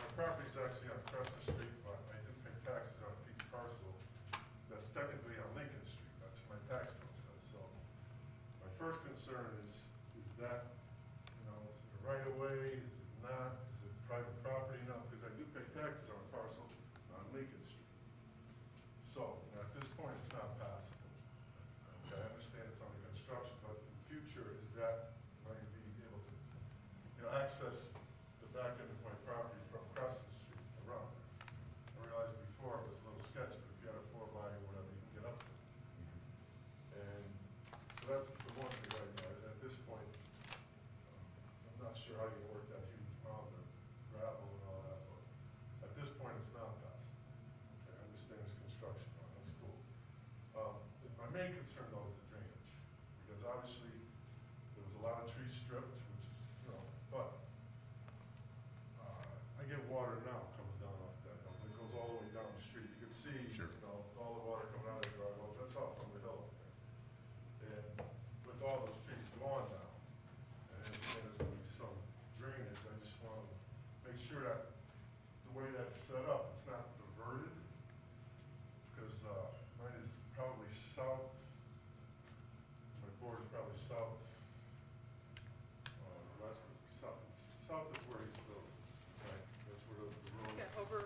My property's actually on Crescent Street, but I did pay taxes on a piece of parcel that's technically on Lincoln Street. That's what my tax bill says. So my first concern is that, is it a right of way? Is it not? Is it private property? No, because I do pay taxes on a parcel on Lincoln Street. So at this point, it's not passable. Okay, I understand it's under construction, but in the future, is that going to be able to, access the back end of my property from Crescent Street around there? I realized before it was a little sketchy, but if you had a 4x or whatever, you can get up there. And so that's the one thing right now. At this point, I'm not sure how you can work that huge mound of gravel and all that, but at this point, it's not passable. Okay, I understand it's construction, that's cool. My main concern though is the drainage, because obviously there was a lot of trees stripped, which is, but I get water now coming down off that hill. It goes all the way down the street. You can see, Sure. all the water coming out of the driveway. That's all from the hill up there. And with all those trees gone now, and I understand there's going to be some drainage, I just want to make sure that the way that's set up, it's not diverted, because mine is probably south, my board is probably south, south is where he's building, right? That's where the road. Yeah, over,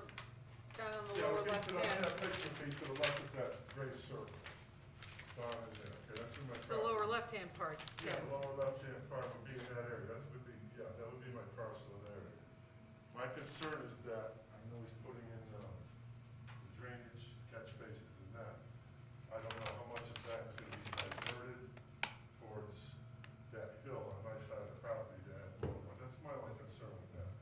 down on the Yeah, lower okay, left to hand, that picture would be to the left of that gray circle. Down in there, okay, that's in my the property. lower left-hand part. Yeah, the lower left-hand part would be in that area, that would be, that would be my parcel in there. My concern is that, I know he's putting in the drainage, catch bases and that. I don't know how much of that is gonna be diverted towards that hill on my side of the property to add more, but that's my only concern with that.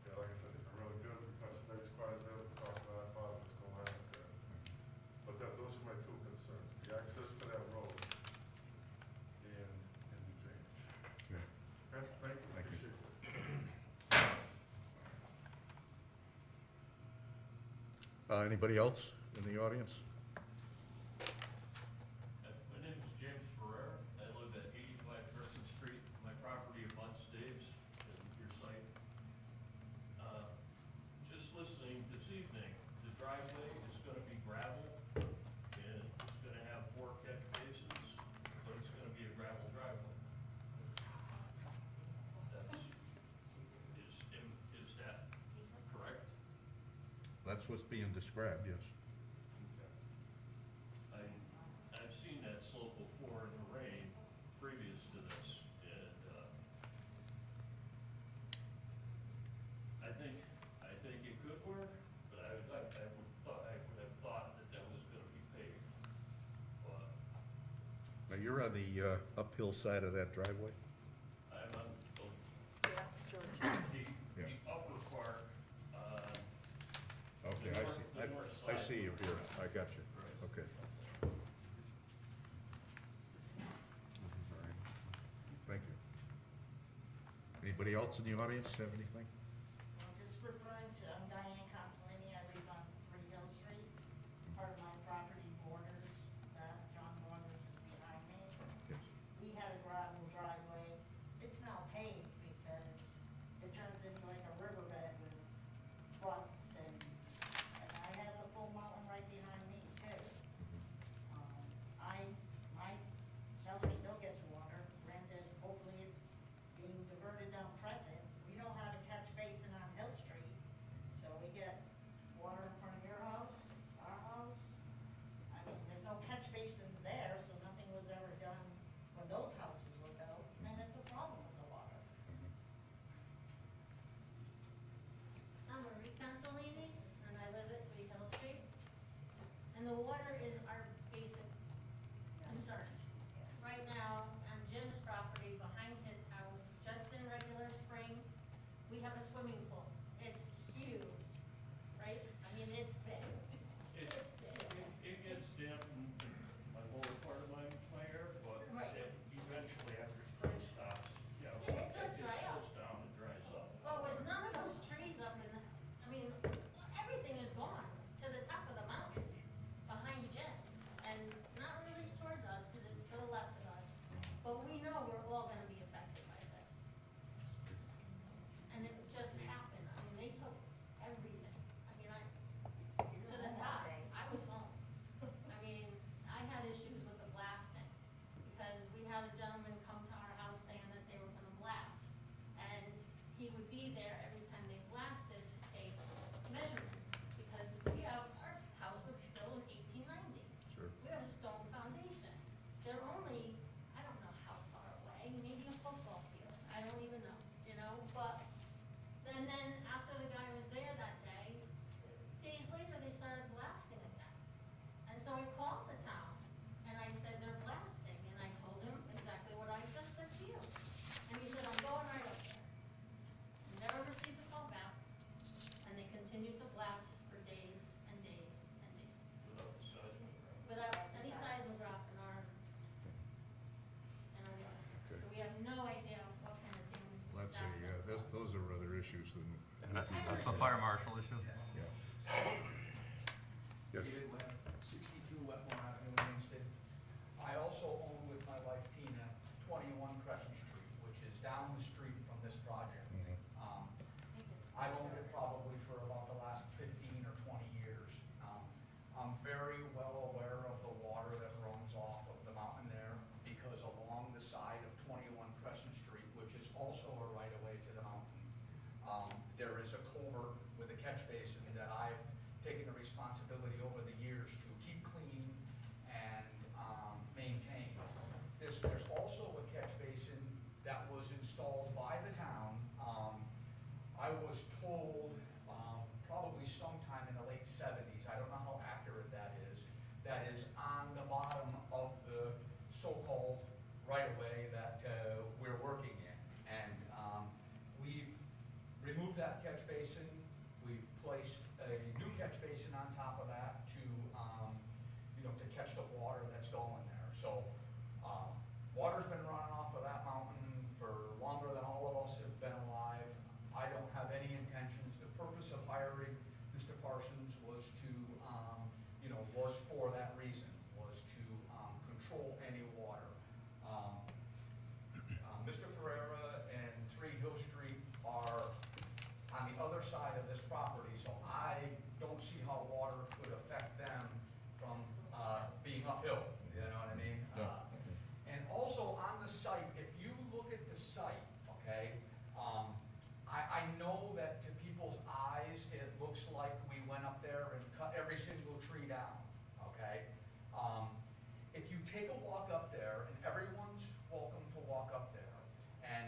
Okay, like I said, they're really good, we touched base quite a bit, we talked about what's going on with that. But those are my two concerns, the access to that road and the drainage. Yeah. Thank you, Thank you. appreciate it. Anybody else in the audience? My name is James Ferrer. I live at 85 Crescent Street. My property abuts Dave's, your site. Just listening this evening, the driveway is gonna be gravel, and it's gonna have 4 catch basins, but it's gonna be a gravel driveway. Is that correct? That's what's being described, yes. I've seen that slope before in the rain previous to this, and, I think it could work, but I would have thought that was gonna be paved. But Now, you're on the uphill side of that driveway? I'm on Yeah, George. the upper part, Okay, The I north- see, the north I side. see you here, I got you, Right. okay. Thank you. Anybody else in the audience have anything? Well, just referring to, I'm Diane Consolini, I live on 3 Hill Street. Part of my property borders, John Waters is behind me. Yes. We had a gravel driveway. It's now paved because it turns into like a riverbed with ruts and I have the full mountain right behind me too. My cellar still gets water, granted, hopefully it's being diverted down Crescent. We don't have a catch basin the water is our basic concern. Right now, on Jim's property, behind his house, just in regular spring, we have a swimming pool. It's huge, right? I mean, it's big. It, It's big. it gets damp in my lower part of my hair, but Right. eventually after spring stops, Yeah, it does dry up. slows down and dries up. But with none of those trees up in the, I mean, everything is gone to the top of the mountain behind Jim. And not really towards us, because it's still left of us, but we know we're all gonna be affected by this. And it just happened, I mean, they took everything, I mean, to the top, I was home. I mean, I had issues with the blasting, because we had a gentleman come to our house saying that they were gonna blast. And he would be there every time they blasted to take measurements, because we have, our house was built in 1890. Sure. We have a stone foundation. They're only, I don't know how far away, maybe a football field, I don't even know, you know, but then after the guy was there that day, days later, they started blasting again. And so I called the town, and I said, they're blasting, and I told him exactly what I just said to you. And he said, I'm going right up there. Never received a call back, and they continued to blast for days and days and days, Without the seismic. without any seismic drop in our yard. So Okay. we have no idea what kind of damage Let's that's see, gonna cause. those are other issues than. That's a fire marshal issue. Yeah. Yes. David Webb, 62 Wetmore Avenue in Winchester. I also own with my wife Tina 21 Crescent Street, which is down the street from this project. Mhm. I've owned it probably for about the last 15 or 20 years. I'm very well aware of the water that runs off of the mountain there, because along the side of 21 Crescent Street, which is also a right-of-way to the mountain, there is a culvert with a catch basin that I've taken the responsibility over the years to keep clean and maintain. There's also a catch basin that was installed by the town. I was told, probably sometime in the late 70s, I don't know how accurate that is on the bottom of the so-called right-of-way that we're working in. And we've removed that catch basin, we've placed a new catch basin on top of that to, to catch the water that's going there. So, water's been running off of that mountain for longer than all of us have been alive. I don't have any intentions, the purpose of hiring Mr. Parsons was to, was for that reason, was to control any water. Mr. Ferreira and 3 Hill Street are on the other side of this property, so I don't see how water could affect them from being uphill, you know what I mean? And also on the site, if you look at the site, okay, I know that to people's eyes, it looks like we went up there and cut every single tree down, okay? If you take a walk up there, and everyone's welcome to walk up there, and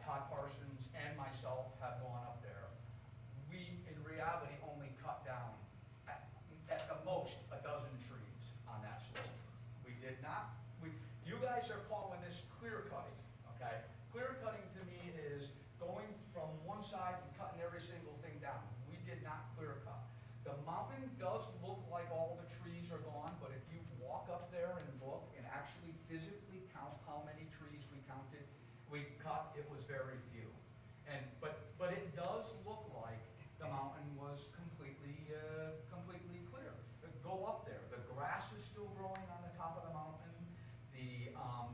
Todd Parsons and myself have gone up there, we, in reality, only cut down at the most a dozen trees on that slope. We did not, you guys are calling this clear cutting, okay? Clear cutting to me is going from one side and cutting every single thing down. We did not clear cut. The mountain does look like all the trees are gone, but if you walk up there and look and actually physically count how many trees we cut, it was very few. But it does look like the mountain was completely clear. Go up there, the grass is still growing on the top of the mountain.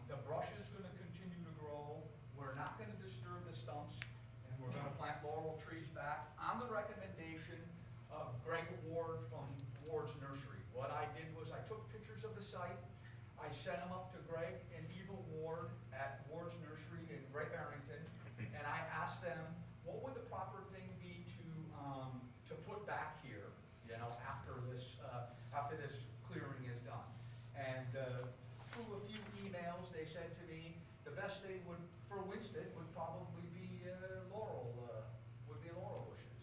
The brush is gonna continue to grow. We're not gonna disturb the stumps, and we're gonna plant laurel trees back on the recommendation of Greg Ward from Ward's Nursery. What I did was I took pictures of the site, I sent them up to Greg and Eva Ward at Ward's Nursery in Great Barrington, and I asked them, what would the proper thing be to put back here, after this clearing is done? And through a few emails, they said to me, the best thing for Winston would probably be laurel bushes.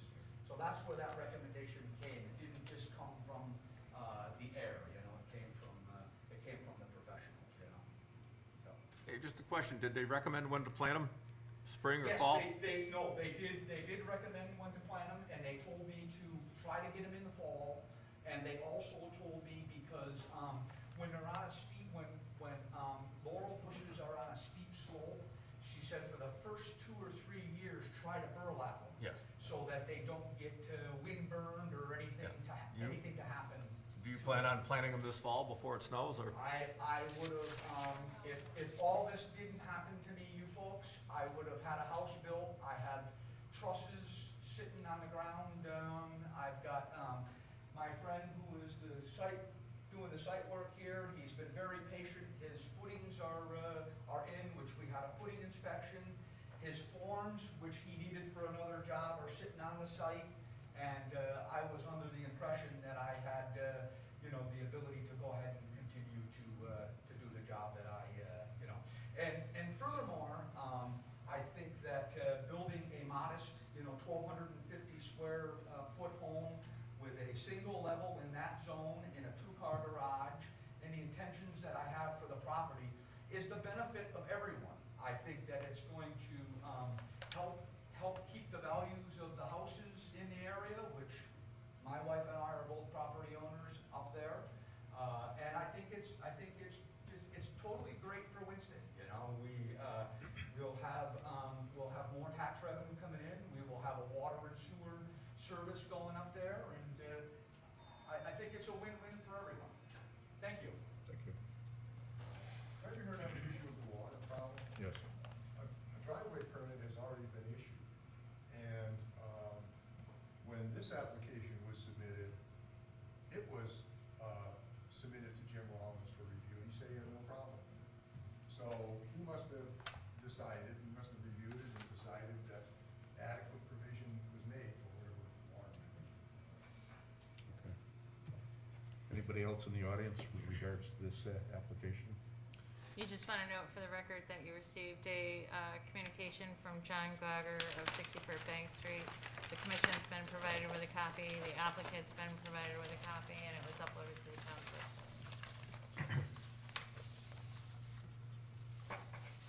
So that's where that recommendation came. It didn't just come from the air. question, did they recommend when to plant them? Spring or Yes, fall? no, they did recommend when to plant them, and they told me to try to get them in the fall. And they also told me because, when they're on a steep, when laurel bushes are on a steep slope, she said for the first 2 or 3 years, try to burlap them. Yes. So that they don't get wind burned or anything You- anything to happen. Do you plan on planting them this fall before it snows, or? I would have, if all this didn't happen to me, you folks, I would have had a house built. I have trusses sitting on the ground. I've got, my friend who is doing the site work here, he's been very patient. His footings are in, which we had a footing inspection. His forms, which he needed for another job, are sitting on the site. And I was under the impression that I had, the ability to go ahead and continue to do the job that And furthermore, I think that building a modest, 1,250 square foot home with a single level in that zone in a 2-car garage, and the intentions that I have for the property is the benefit of everyone. I think that it's going to help keep the values of the houses in the area, which my wife and I are both property owners up there. And I think it's totally great for Winston. We'll have more tax revenue coming in. We will have a water and sewer service going up there, and I think it's a win-win for everyone. Thank you. Thank you. Have you heard of the issue of the water problem? Yes. A driveway permit has already been issued, and when this application was submitted, it was submitted to Jim Rollins for review. He said he had no problem. So he must have reviewed it and decided that adequate provision was made for whatever water. Okay. Anybody else in the audience with regards to this application? You just want to note for the record that you received a communication from John Gogger of 64 Bank Street. The commission's been provided with a copy, the applicant's been provided with a copy, and it was uploaded to the town's website.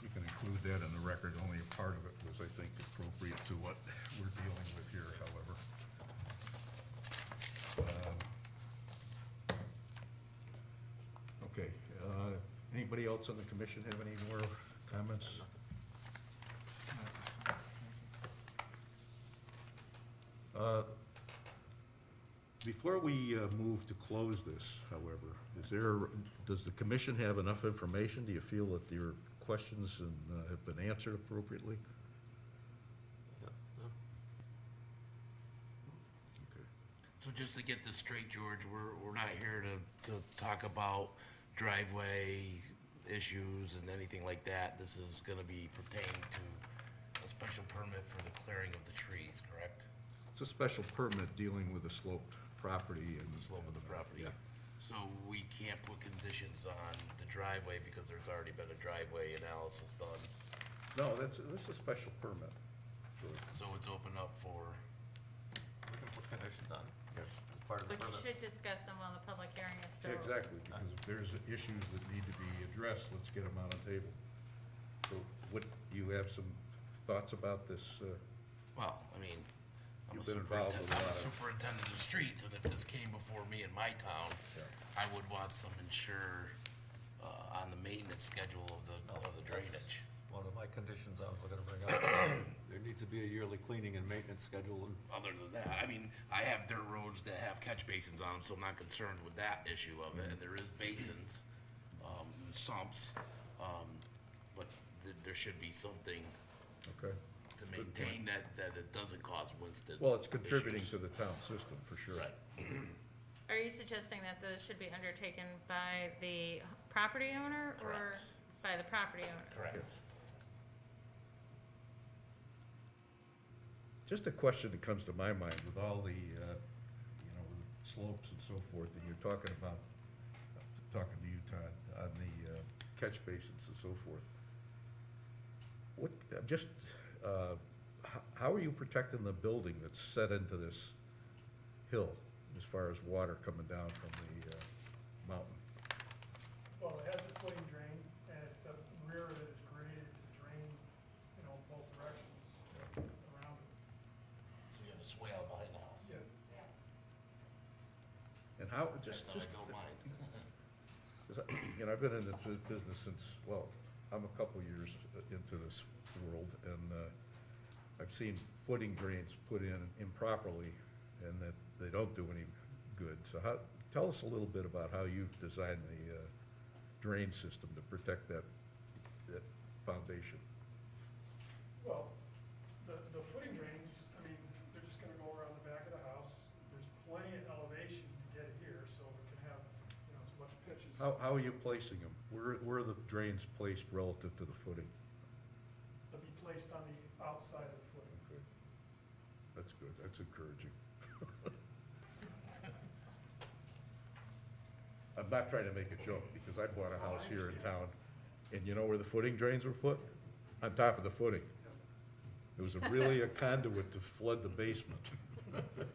You can include that in the record, only a part of it was, I think, appropriate to what we're dealing with here, however. Okay, anybody else on the commission have any more comments? Before we move to close this, however, does the commission have enough information? Do you feel that your questions have been answered appropriately? Okay. So just to get this straight, George, we're not here to talk about driveway issues and anything like that. This is gonna be pertaining to a special permit for the clearing of the trees, correct? It's a special permit dealing with a sloped property and. The slope of the property. Yeah. So we can't put conditions on the driveway because there's already been a driveway analysis done. No, this is a special permit. So it's open up for, We can put conditions on, Yes. as part of the But you permit. should discuss them while the public hearing is still. Exactly, because if there's issues that need to be addressed, let's get them on the table. So you have some thoughts about this? well, I mean, I'm a You've been involved with a lot of- superintendent of streets, and if this came before me in my town, Yeah. I would want some on the maintenance schedule of the drainage. One of my conditions I was gonna bring up, there needs to be a yearly cleaning and maintenance schedule, and Other than that, I mean, I have dirt roads that have catch basins on them, so I'm not concerned with that issue of it, and there is basins, and sumps, but there should be something Okay. to maintain that it doesn't cause Winston. Well, it's contributing issues. to the town system, for sure. Right. Are you suggesting that those should be undertaken by the property owner or Correct. by the property owner? Correct. Just a question that comes to my mind with all the, slopes and so forth, and you're talking to you, Todd, on the catch basins and so forth. How are you protecting the building that's set into this hill as far as water coming down from the mountain? Well, it has a footing drain, and the rear of it is graded how, That's just, how I don't mind. 'cause you know, I've been in this business since, well, I'm a couple years into this world, and I've seen footing drains put in improperly, and that they don't do any good. So tell us a little bit about how you've designed the drain system to protect that foundation. Well, the footing drains, I mean, they're just gonna go around the back of the house. There's plenty of elevation to get here, so we can have, you know, as much pitch as. How are you placing them? Where are the drains placed relative to the footing? They'll be placed on the outside of the footing. Okay. That's good, that's encouraging. I'm not trying to make a joke, because I bought a house here in town, and you know where the footing drains were put? On top of the footing. It was really a conduit to flood the basement.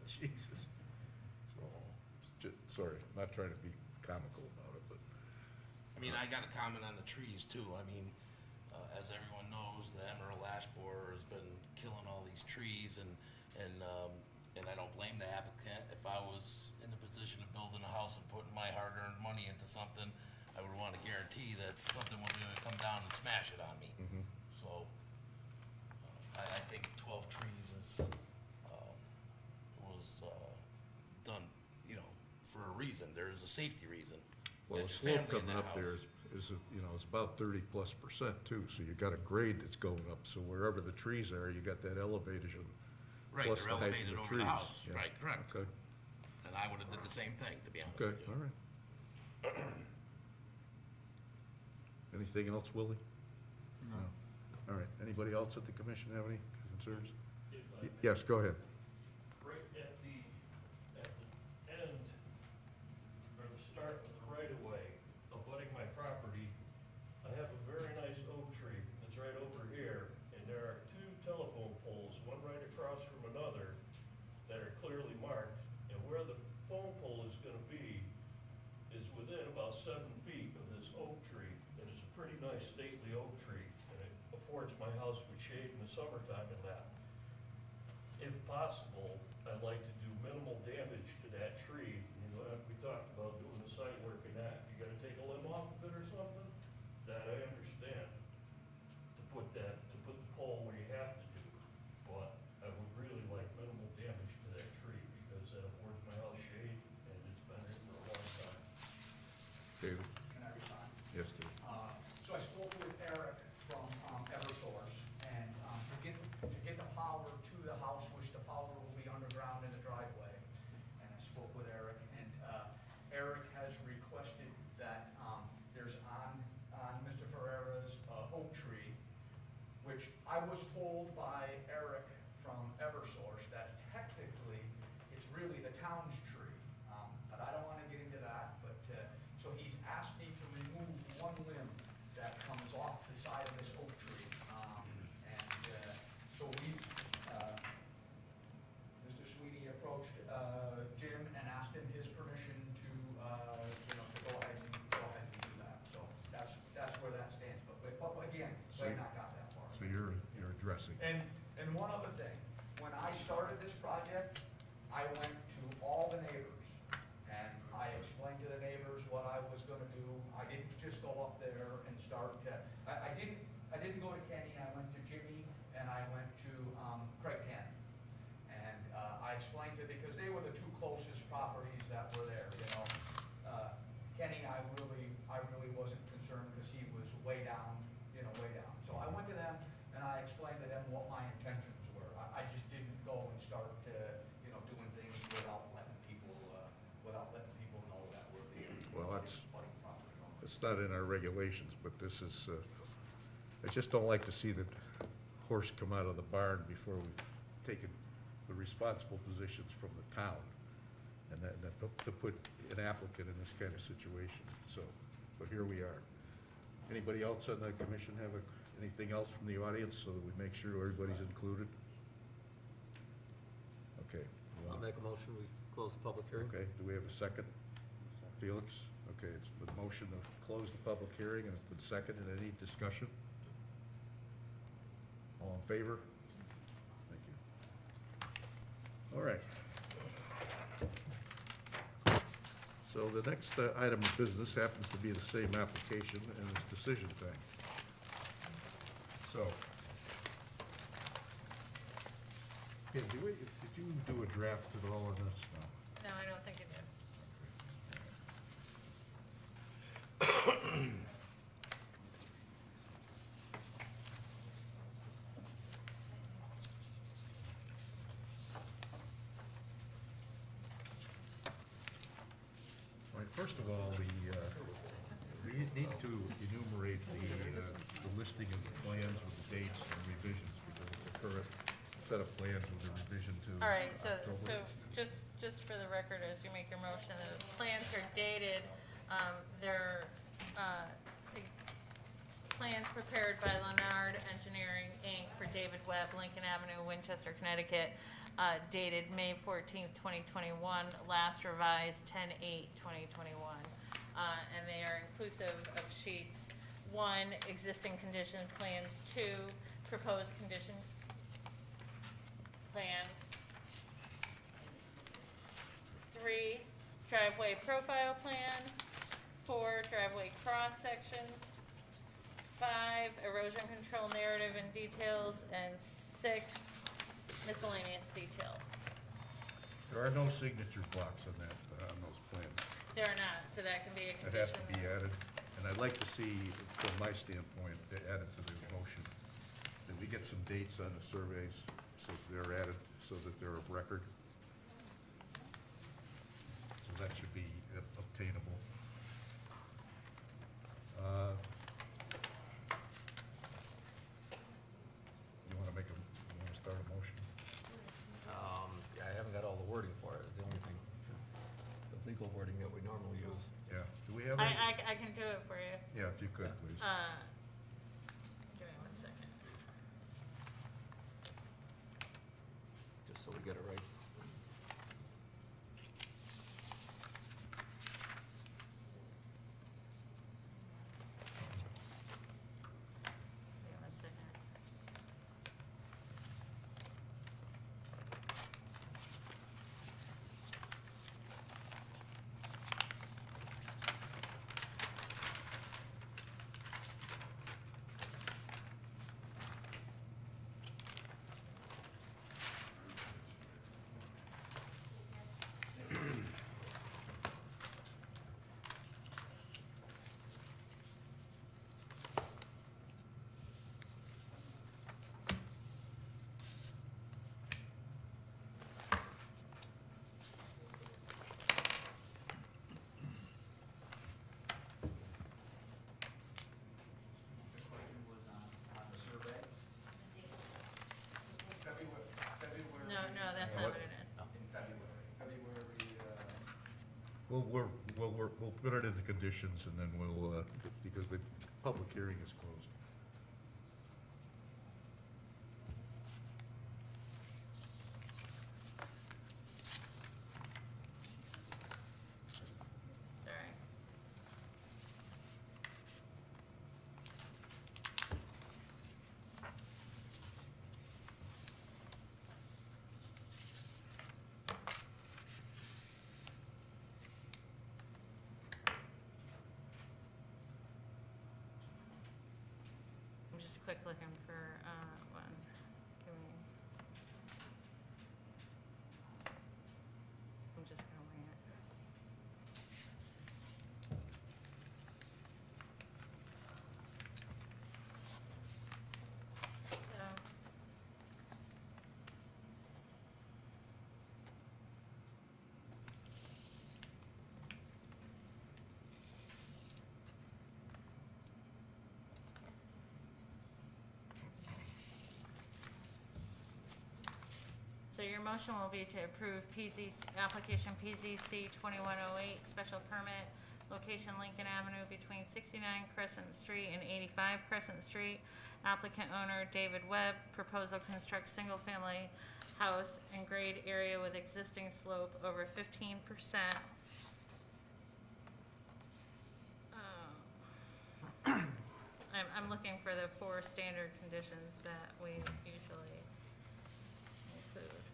Jesus. So, sorry, not trying to be comical about it, but. I mean, I got a comment on the trees too. I mean, as everyone knows, the emerald ash borer has been killing all these trees, and I don't blame the applicant. If I was in the position of building a house and putting my hard-earned money into something, I would want to guarantee that something wasn't gonna come down and smash it on me. Mhm. So, I think 12 trees was done, you know, for a reason. There's a safety reason. Well, You the had slope your family in coming that up there house. is, you know, it's about 30+% too, so you got a grade that's going up, so wherever the trees are, you got that elevation. Right, plus they're the height of elevated the over trees. the house. Yeah. Right, correct. Okay, And I would've did the same thing, to be honest okay, with you. all right. Anything else, Willie? No. All right, anybody else at the commission have any concerns? If I may. Yes, go ahead. Right at the end, or the start of the right-of-way, abutting my property, I have a very nice oak tree that's right over here, and there are two telephone poles, one right across from another, that are clearly marked, and where the phone pole is gonna be is within about 7 feet of this oak tree, and it's a pretty nice stately oak tree, and it affords my house good shade in the summertime and that. If possible, I'd like to do minimal damage to that tree. You know, we talked about doing the site work and that, if you gotta take a limb off of it or something, that I understand. To put the pole where you have to do, but I would really like minimal damage to that tree, because that affords my house shade, and it's been here for a long time. David? Can I respond? Yes, David. So I spoke with Eric from Eversource, and to get the power to the house, which the power will be underground in the driveway. And I spoke with Eric, and Eric has requested that there's on Mr. Ferrera's oak tree, which I was told by Eric from Eversource that technically it's really the town's tree. But I don't want to get into that, but, so he's asked me to remove one limb that comes off the side of this oak tree. So Mr. Sweeney approached Jim and asked him his permission to, to go ahead and do that. So that's where that stands. But again, they've not got that far. So you're addressing. And one other thing, when I started this project, I went to all the neighbors, and I explained to the neighbors what I was gonna do. I didn't just go up there and start to, I didn't go to Kenny, I went to Jimmy, and I went to Craig Ten. And I explained to, because they were the two closest properties that were there, you know. Kenny, I really wasn't concerned, because he was way down, way down. So I went to them, and I explained to them what my intentions were. I just didn't go and start to, doing things without letting people know that we're the. Well, that's- flooding property owners. It's not in our regulations, but this is, I just don't like to see the horse come out of the barn before we've taken the responsible positions from the town. And that to put an applicant in this kind of situation, so, but here we are. Anybody else on the commission have anything else from the audience, so that we make sure everybody's included? Okay. I'll make a motion, we close the public hearing. Okay, do we have a second? Felix? Okay, it's been motion to close the public hearing, and it's been seconded. Any discussion? All in favor? Thank you. All right. So the next item of business happens to be the same application, and it's decision time. So, yeah, did you do a draft at all on this? No. No, I don't think it did. All right, first of all, we need to enumerate the listing of the plans with the dates and revisions, because it's the current set of plans with a revision to All right, so October. just for the record, as you make your motion, the plans are dated, they're, plans prepared by Leonard Engineering, Inc. for David Webb, Lincoln Avenue, Winchester, Connecticut, dated May 14th, 2021, last revised 10/8/2021. And they are inclusive of sheets 1, existing condition plans, 2, proposed condition plans, 3, driveway profile plan, 4, driveway cross sections, 5, erosion control narrative and details, and 6, miscellaneous details. There are no signature blocks on that, on those plans. There are not, so that can be a That condition. has to be added, and I'd like to see, from my standpoint, added to the motion, that we get some dates on the surveys, so they're added, so that they're of record. So that should be obtainable. You wanna start a motion? Yeah, I haven't got all the wording for it, the only thing, the legal wording that we normally use. Yeah, do we have any? I can do it for you. Yeah, if you could, please. Give me 1 second. Just so we get it right. Give me 1 second. The question was on the survey. February. No, that's not what it is. In February, We'll put it into conditions, and then we'll, because the public hearing is closed. Sorry. I'm just quick looking for, one. Give me. I'm just gonna wing it. So. So your motion will be to approve application PZC 2108, special permit, location Lincoln Avenue between 69 Crescent Street and 85 Crescent Street. Applicant owner David Webb, proposal construct single-family house in grade area with existing slope over 15%. I'm looking for the 4 standard conditions that we usually include.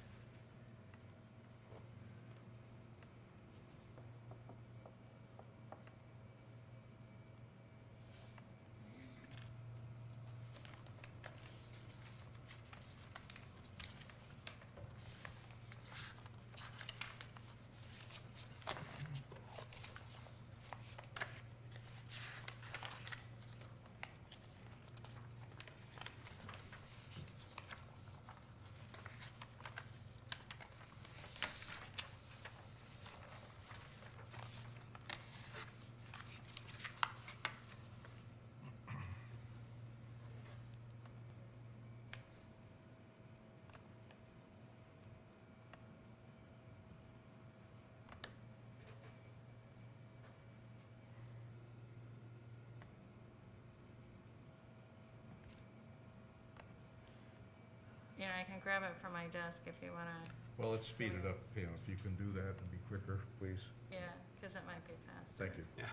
You know, I can grab it from my desk if you wanna, Well, let's speed it up, Pam, if you can do that and be quicker, please. yeah, cause it might be faster. Thank you. Yeah.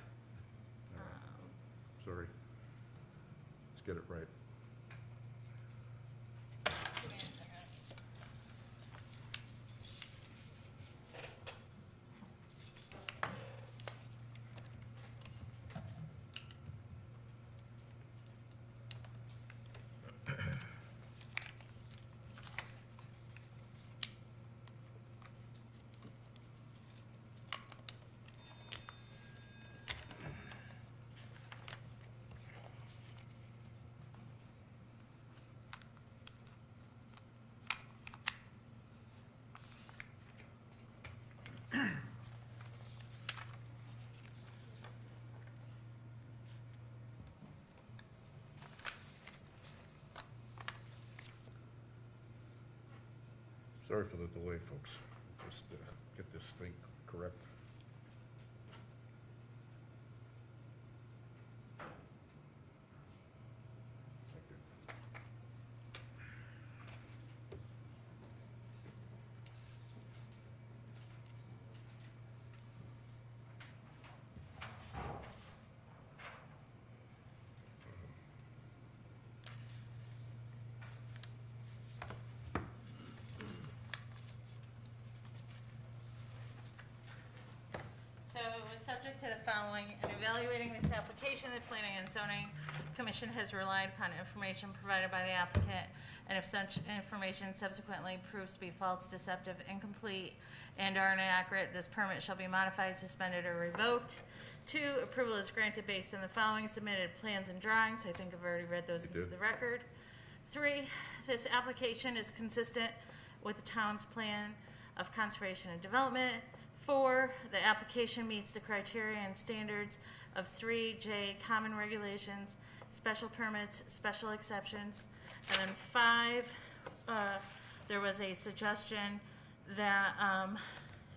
All right. Um, Sorry. Let's get it right. give me a second. Sorry for the delay, folks. Just get this thing correct. Thank you. So it was subject to the following: in evaluating this application, the Planning and Zoning Commission has relied upon information provided by the applicant, and if such information subsequently proves to be false, deceptive, incomplete, and/or inaccurate, this permit shall be modified, suspended, or revoked. 2, approval is granted based on the following submitted plans and drawings. I think I've already read those You into did. the record. 3, this application is consistent with the town's plan of conservation and development. 4, the application meets the criteria and standards of 3J common regulations, special permits, special exceptions. And then 5, there was a suggestion that,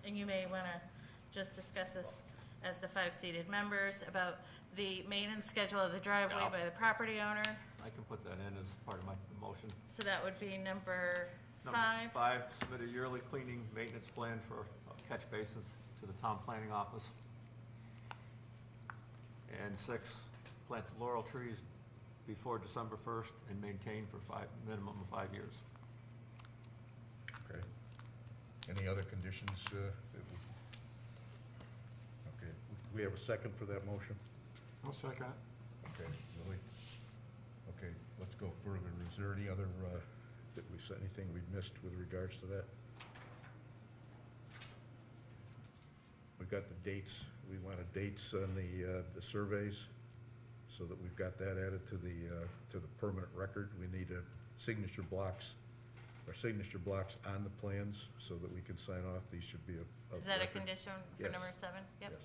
and you may want to just discuss this as the 5 seated members, about the maintenance schedule of the driveway Yeah. by the property owner. I can put that in as part of my motion. So that would be number Number 5. 5, submit a yearly cleaning maintenance plan for catch basins to the town planning office. And 6, plant the laurel trees before December 1st and maintain for minimum of 5 years. Okay. Any other conditions? Okay, we have a second for that motion? I'll second. Okay, Lily? Okay, let's go further. Is there any other, anything we missed with regards to that? We got the dates, we wanted dates on the surveys, so that we've got that added to the permanent record. We need signature blocks on the plans, so that we can sign off. These should be of Is that a record. condition for Yes. number 7? Yep. Yes.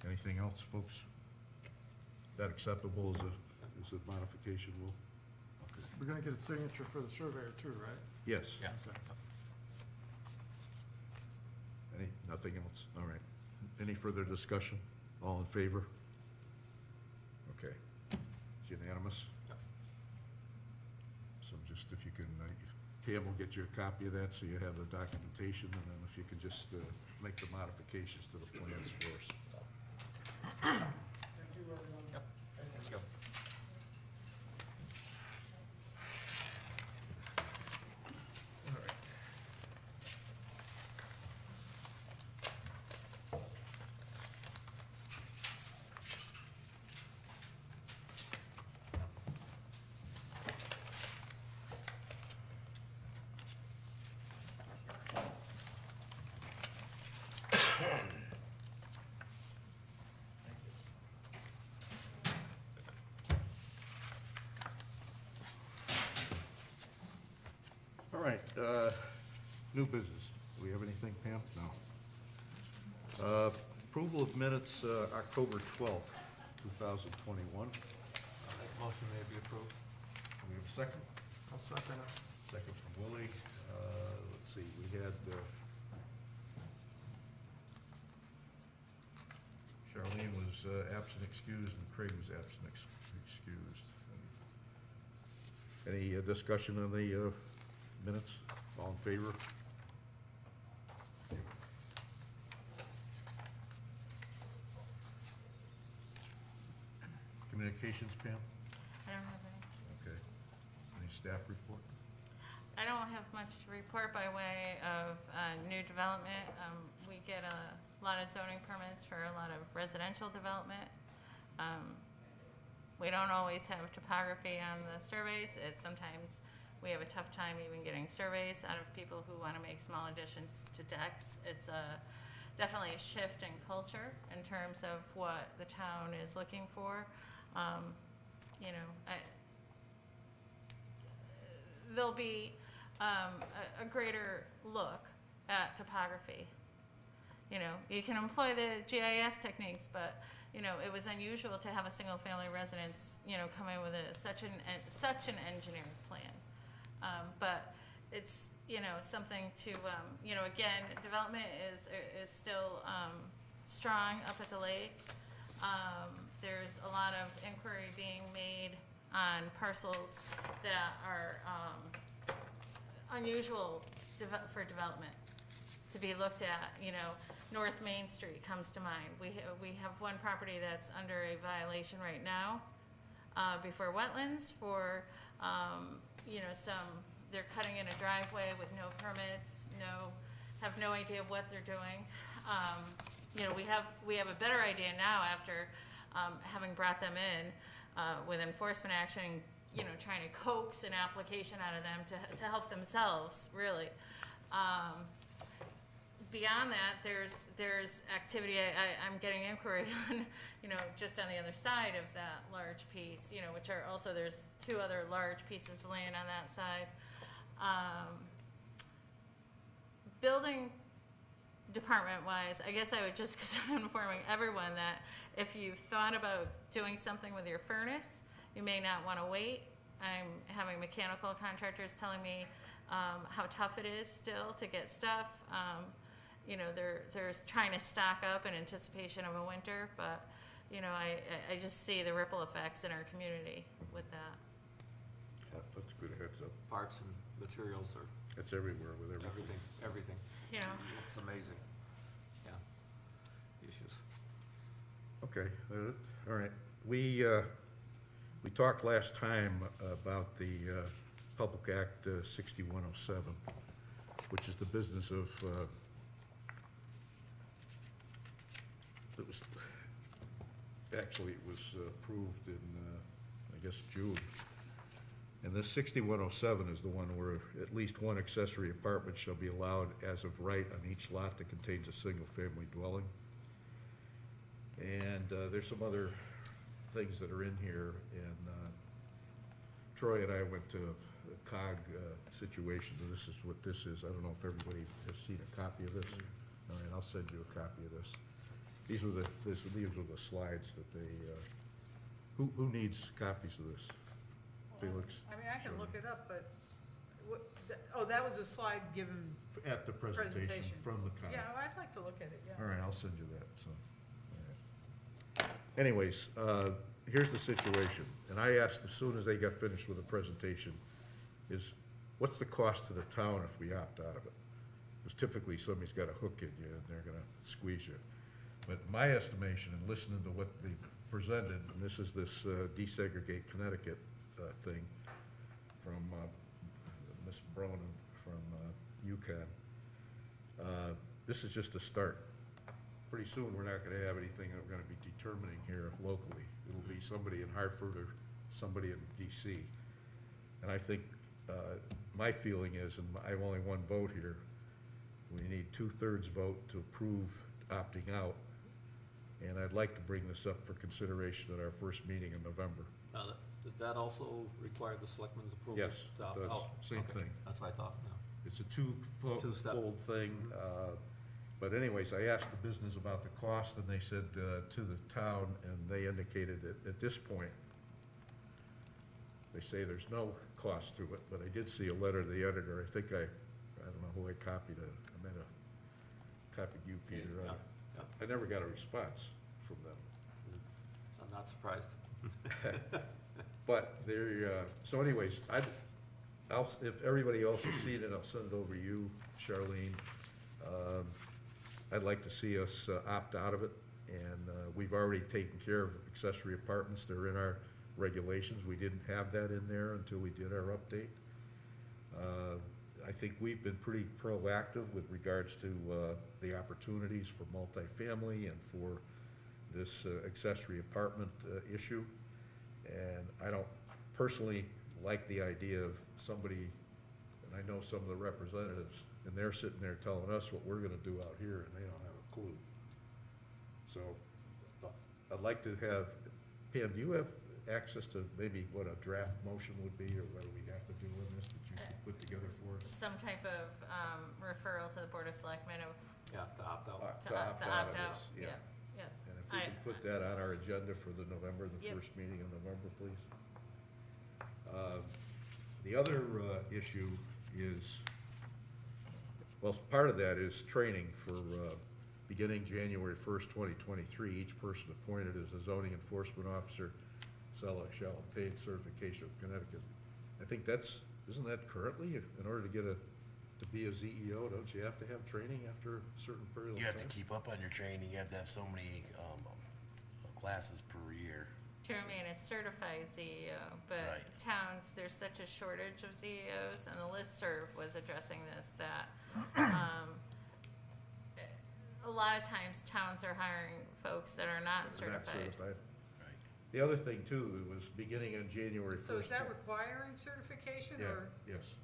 Anything else, folks? That acceptable as a modification, Will? Okay. We're gonna get a signature for the surveyor too, right? Yes. Yeah. Nothing else? All right. Any further discussion? All in favor? Okay. It's unanimous? Yep. So just if you can, Pam will get you a copy of that, so you have the documentation, and then if you can just make the modifications to the plans for us. Thank you, everyone. Yep. Thank you. All right. All right, new business. Do we have anything, Pam? No. Approval of minutes, October 12th, 2021. Motion may be approved. Do we have a second? I'll second it. Second from Willie. Let's see, we had Charlene was absent excused, and Craig was absent excused. Any discussion on the minutes? All in favor? Communications, Pam? I don't have any. Okay. Any staff report? I don't have much to report by way of new development. We get a lot of zoning permits for a lot of residential development. We don't always have topography on the surveys. Sometimes we have a tough time even getting surveys out of people who want to make small additions to decks. It's definitely a shift in culture in terms of what the town is looking for. There'll be a greater look at topography. You can employ the GIS techniques, but it was unusual to have a single-family residence, come in with such an engineered plan. But it's something to again, development is still strong up at the lake. There's a lot of inquiry being made on parcels that are unusual for development to be looked at. North Main Street comes to mind. We have one property that's under a violation right now before wetlands for they're cutting in a driveway with no permits, have no idea what they're doing. We have a better idea now after having brought them in with enforcement action, trying to coax an application out of them to help themselves, really. Beyond that, there's activity. I'm getting inquiry on, just on the other side of that large piece, which are also, there's 2 other large pieces of land on that side. Building department-wise, I guess I would just, because I'm informing everyone that if you've thought about doing something with your furnace, you may not want to wait. I'm having mechanical contractors telling me how tough it is still to get stuff. They're trying to stock up in anticipation of a winter, but I just see the ripple effects in our community with that. That's good heads up. Parts and materials are It's everywhere with everything. everything. You know. It's amazing. Yeah. Issues. Okay, all right. We talked last time about the Public Act 6107, which is the business of, it was approved in, I guess, June. And this 6107 is the one where at least one accessory apartment shall be allowed as of right on each lot that contains a single-family dwelling. And there's some other things that are in here, and Troy and I went to a COG situation, and this is what this is. I don't know if everybody has seen a copy of this. All right, I'll send you a copy of this. These were the slides that they, who needs copies of this? Felix? I mean, I can look it up, but, that was a slide given. At the presentation from the COG. Yeah, I'd like to look at it, yeah. All right, I'll send you that, so. All right. Anyways, here's the situation, and I asked as soon as they got finished with the presentation, is what's the cost to the town if we opt out of it? Because typically somebody's got a hook in you and they're gonna squeeze you. But my estimation, and listening to what they presented, and this is this Desegregate Connecticut thing from Ms. Bronin from UConn. This is just a start. Pretty soon, we're not gonna have anything that we're gonna be determining here locally. It'll be somebody in Hartford or somebody in DC. And I think, my feeling is, and I have only one vote here, we need 2/3 vote to approve opting out. And I'd like to bring this up for consideration at our first meeting in November. Now, did that also require the selectmen's approval? Yes, it does. Oh, Same okay. thing. That's what I thought, yeah. It's a Two-step. two-fold thing. But anyways, I asked the business about the cost, and they said to the town, and they indicated that at this point, they say there's no cost to it, but I did see a letter to the editor. I think I don't know who I copied it. I might have copied you, Peter. Yeah, yeah. I never got a response from them. I'm not surprised. But there, so anyways, if everybody else has seen it, I'll send it over to you, Charlene. I'd like to see us opt out of it, and we've already taken care of accessory apartments. They're in our regulations. We didn't have that in there until we did our update. I think we've been pretty proactive with regards to the opportunities for multifamily and for this accessory apartment issue. And I don't personally like the idea of somebody, and I know some of the representatives, and they're sitting there telling us what we're gonna do out here, and they don't have a clue. So, I'd like to have, Pam, do you have access to maybe what a draft motion would be, or what we have to do in this that you could put together for us? Some type of referral to the Board of Selectmen of, Yeah, to opt out. to opt out, yeah, yeah. And if we can put that on our agenda for the November, the Yep. first meeting in November, please. The other issue is, well, part of that is training for, beginning January 1st, 2023, each person appointed as a zoning enforcement officer shall obtain certification of Connecticut. I think isn't that currently, in order to get to be a ZEO, don't you have to have training after a certain period of time? You have to keep up on your training, you have to have so many classes per year. To remain a certified CEO, but Right. towns, there's such a shortage of CEOs, and the listserv was addressing this, that, a lot of times towns are hiring folks that are not They're not certified. Right. The other thing too, it was beginning on January 1st. So is that requiring certification, Yeah, or, yes,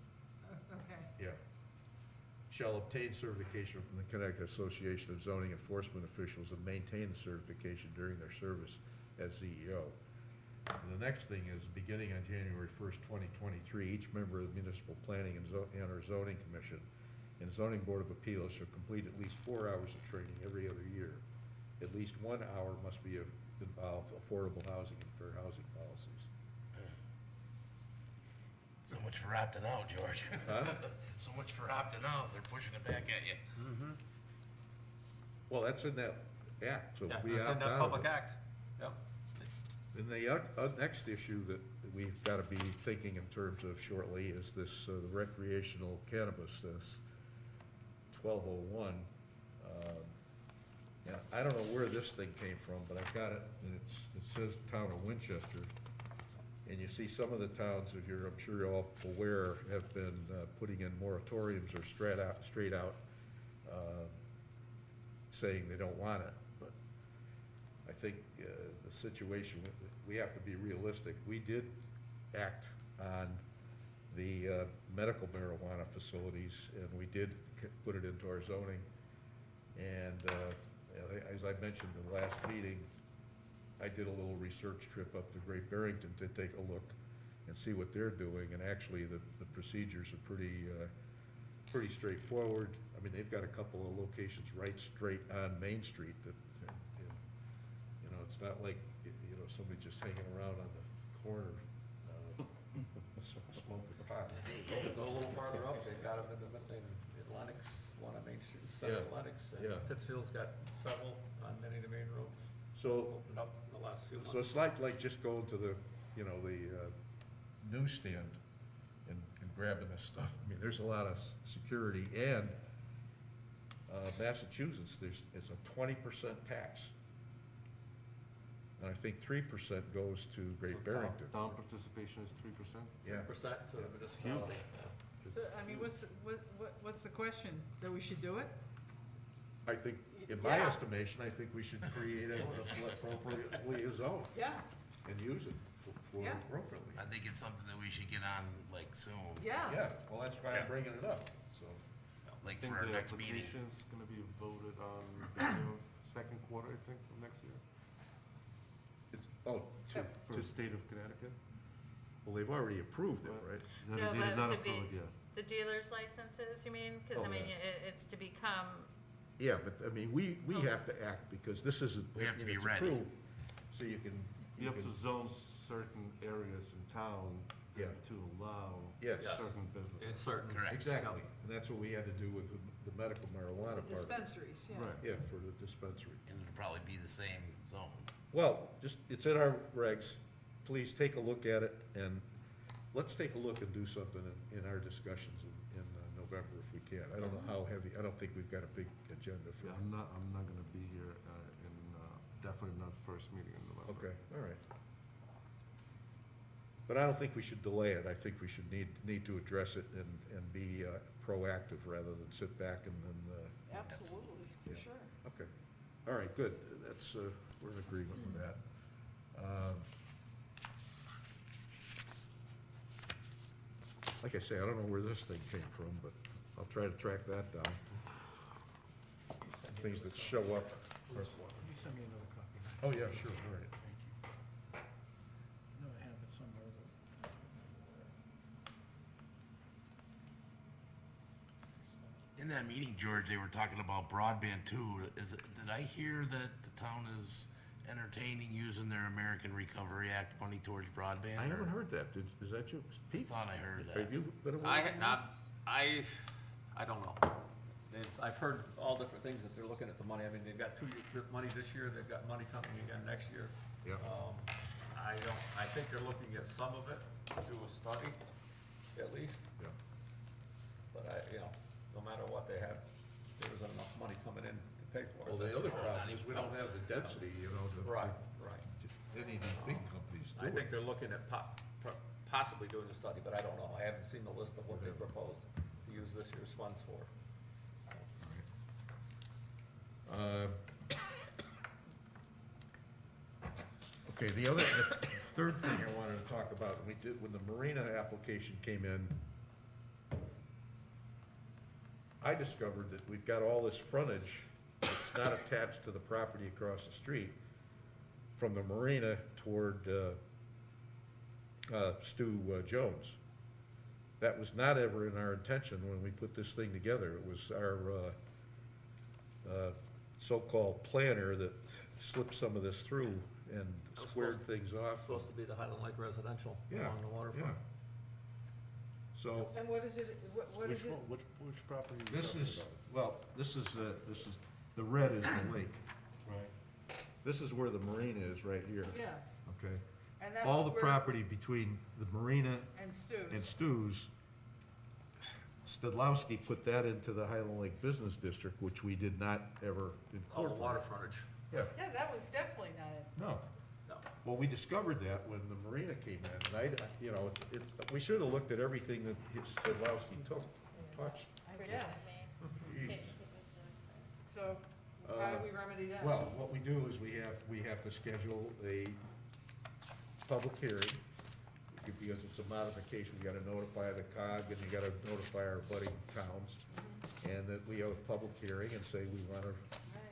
okay, yeah. Shall obtain certification from the Connecticut Association of Zoning Enforcement Officials and maintain the certification during their service as CEO. And the next thing is, beginning on January 1st, 2023, each member of the Municipal Planning and or Zoning Commission and Zoning Board of Appeals shall complete at least 4 hours of training every other year. At least 1 hour must be involve affordable housing and fair housing policies. So much for opting out, George. Huh? So much for opting out, they're pushing it back at you. Well, that's in that act, so Yeah, we that's in opt that out of public it. act. Yep. And the next issue that we've got to be thinking in terms of shortly is this, the recreational cannabis, this 1201. Yeah, I don't know where this thing came from, but I've got it, and it says Town of Winchester. And you see some of the towns, I'm sure you're all aware, have been putting in moratoriums or straight out saying they don't want it. But I think the situation, we have to be realistic. We did act on the medical marijuana facilities, and we did put it into our zoning. And as I mentioned in the last meeting, I did a little research trip up to Great Barrington to take a look and see what they're doing, and actually the procedures are pretty straightforward. I mean, they've got a couple of locations right straight on Main Street that, you know, it's not like, you know, somebody just hanging around on the corner, smoking pot. Go a little farther up, they've got them in Lennox, one on Main Street, seven Yeah. Lennox. And Yeah. Pittsfield's got several on many of the main roads, So, opened up in the last few months. so it's like just going to the, you know, the newsstand and grabbing this stuff. I mean, there's a lot of security, and Massachusetts, it's a 20% tax. And I think 3% goes to Great Barrington. Town participation is 3%? Yeah. Percent to the municipality. so, I mean, what's the question, that we should do it? I think, in my Yeah. estimation, I think we should create it appropriately a zone Yeah, and use it for Yeah. appropriately. I think it's something that we should get on like soon, yeah. Yeah, well, that's why I'm bringing it up, so. like I think for our the next meeting. application's gonna be voted on beginning of second quarter, I think, of next year, Oh, for the state of Connecticut. well, they've already approved it, right? No, No, they but did not to approve be- it yet. The dealer's licenses, you mean? Because, I Oh, mean, yeah. it's to become, Yeah, but, I mean, we Oh. have to act, because this isn't. We have to be it's ready. approved, So you can. You have to can- zone certain areas in town Yeah. to allow Yes. certain In businesses. certain. Correct. Exactly, and that's what we had to do with the medical marijuana part. Dispensaries, yeah. Right. Yeah, for the dispensary. And it'll probably be the same zone. Well, just, it's in our regs, please take a look at it, and let's take a look and do something in our discussions in November if we can. I don't know how heavy, I don't think we've got a big agenda for. Yeah, I'm not gonna be here, definitely not first meeting in November. Okay, all right. But I don't think we should delay it. I think we should need to address it and be proactive rather than sit back and then. Absolutely, for Yeah. sure. Okay, all right, good. That's, we're in agreement with that. Like I say, I don't know where this thing came from, but I'll try to track that down. Things that show up. You send me another copy. Oh, yeah, sure, all right. Thank you. I know I have it somewhere, but. In that meeting, George, they were talking about broadband too. Did I hear that the town is entertaining using their American Recovery Act money towards broadband? I or- haven't heard that. Is that you, I Pete? thought I heard that. Have you been aware? I of had that? not, I don't know. I've heard all different things that they're looking at the money. I mean, they've got 2 years money this year, they've got money coming again next year. Yeah. I think they're looking at some of it, to do a study, at least. Yeah. But no matter what they have, there was enough money coming in to pay for it. Well, the That's other for sure. problem is we don't have the density, to. Right. Any of these big companies do I think it. they're looking at possibly doing a study, but I don't know. I haven't seen the list of what they proposed to use this year's funds for. Okay, the third thing I wanted to talk about, when the marina application came in, I discovered that we've got all this frontage that's not attached to the property across the street from the marina toward Stu Jones. That was not ever in our intention when we put this thing together. It was our so-called planner that slipped some of this through and squared things off. Supposed to be the Highland Lake residential Yeah, along the waterfront. yeah. So, And what is it, what is it? Which property are you this talking is, about? well, this is, the red is the lake. Right. This is where the marina is, right here, Yeah, okay? and that's All the where- property between the marina And Stu's. and Stu's, Stadlowski put that into the Highland Lake Business District, which we did not ever All the incorporate. water frontage. Yeah, Yeah, that was definitely not it. no. No. Well, we discovered that when the marina came in, and we should have looked at everything that Stadlowski touched. Yes. Jeez. So how do we remedy that? Well, what we do is we have to schedule a public hearing, because it's a modification, we gotta notify the COG, and you gotta notify our budding towns, and that we have a public hearing and say we wanna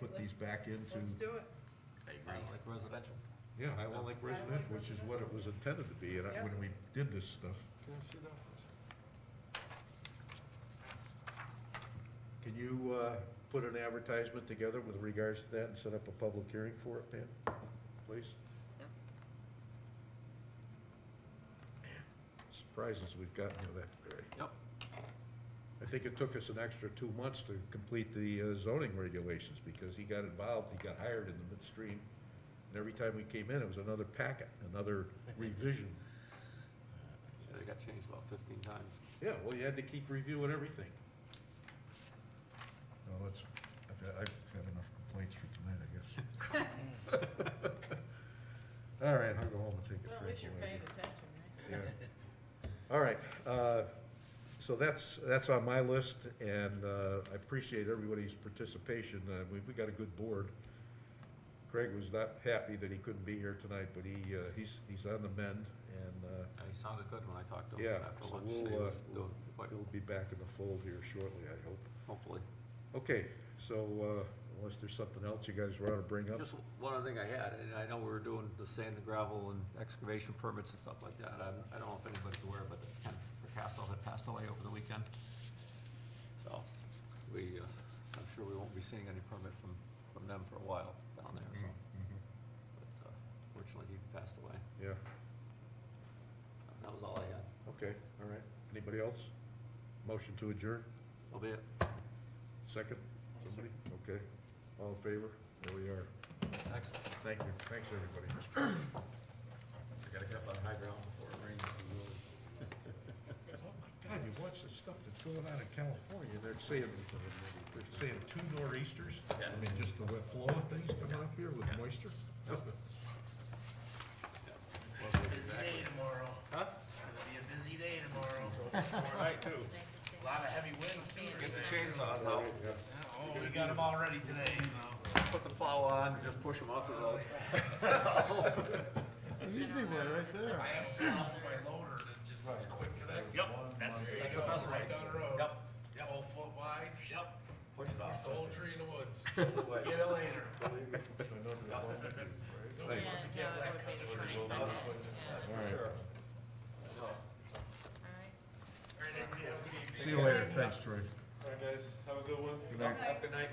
put these back into, Let's do it. I agree. Highland Lake residential. yeah, Highland Lake residential, which is what it was intended to be, and when we did this stuff. Can I see that for a second? Can you, put an advertisement together with regards to that and set up a public hearing for it, Pam, please? Surprises we've gotten to that degree. Yep. I think it took us an extra 2 months to complete the zoning regulations, because he got involved, he got hired in the midstream, and every time we came in, it was another packet, another revision. Yeah, they got changed about 15 times. Yeah, well, you had to keep reviewing everything. Well, I've had enough complaints for tonight, I guess. All right, I'll go home and take a Well, drink. at least you're paying attention, right? Yeah. All right, so that's on my list, and I appreciate everybody's participation. We got a good board. Craig was not happy that he couldn't be here tonight, but he's on the mend, and And he sounded good when I talked to him yeah, after so lunch. He was doing quite- he'll be back in the fold here shortly, I hope. Hopefully. Okay, so unless there's something else you guys want to bring up? Just one other thing I had, and I know we were doing the sand and gravel and excavation permits and stuff like that. I don't know if anybody's aware, but Ken Castle had passed away over the weekend. So I'm sure we won't be seeing any permit from them for a while down there, so. But fortunately, he passed away. Yeah, That was all I had. okay, all right. Anybody else? Motion to adjourn? So be it. Second? Somebody? Okay. All in favor? There we are. Excellent. Thank you. Thanks, everybody. Gotta get up on high ground before it rains. Oh my God, you watch the stuff that's going on in California, they're saying 2 nor'easters. Yeah. I mean, just the wet flow of things coming up here with Yeah. moisture. Day tomorrow. Huh? It's gonna be a busy day tomorrow. Tomorrow night too. Nice to see A lot of heavy winds too. Get the chainsaws out. Oh, we got them all ready today, so. Put the plow on and just push them off the road. It's the easy way right there. I have a plow for my loader that just is a quick connect. Yep, that's the best way. Right down the road. Yep, 12 foot wide. yep. Push it off. The whole tree in the woods. Away. Get it later. Yeah, Nobody wants to get no, wet it would be the coming. 22nd, For yeah. sure. All right. All right, everybody have a good evening. See you later, thanks, Troy. All right, guys, have a good one. Good night. Have a good night.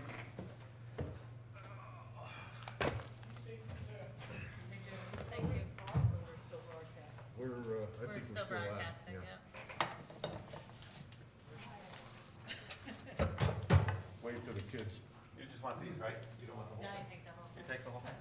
Thank you. We're still broadcasting. We're, I We're think we're still still on. broadcasting, yeah. yep. Wave to the kids. You just want these, right? You don't want the whole No, I thing? take the whole You thing. take the whole thing?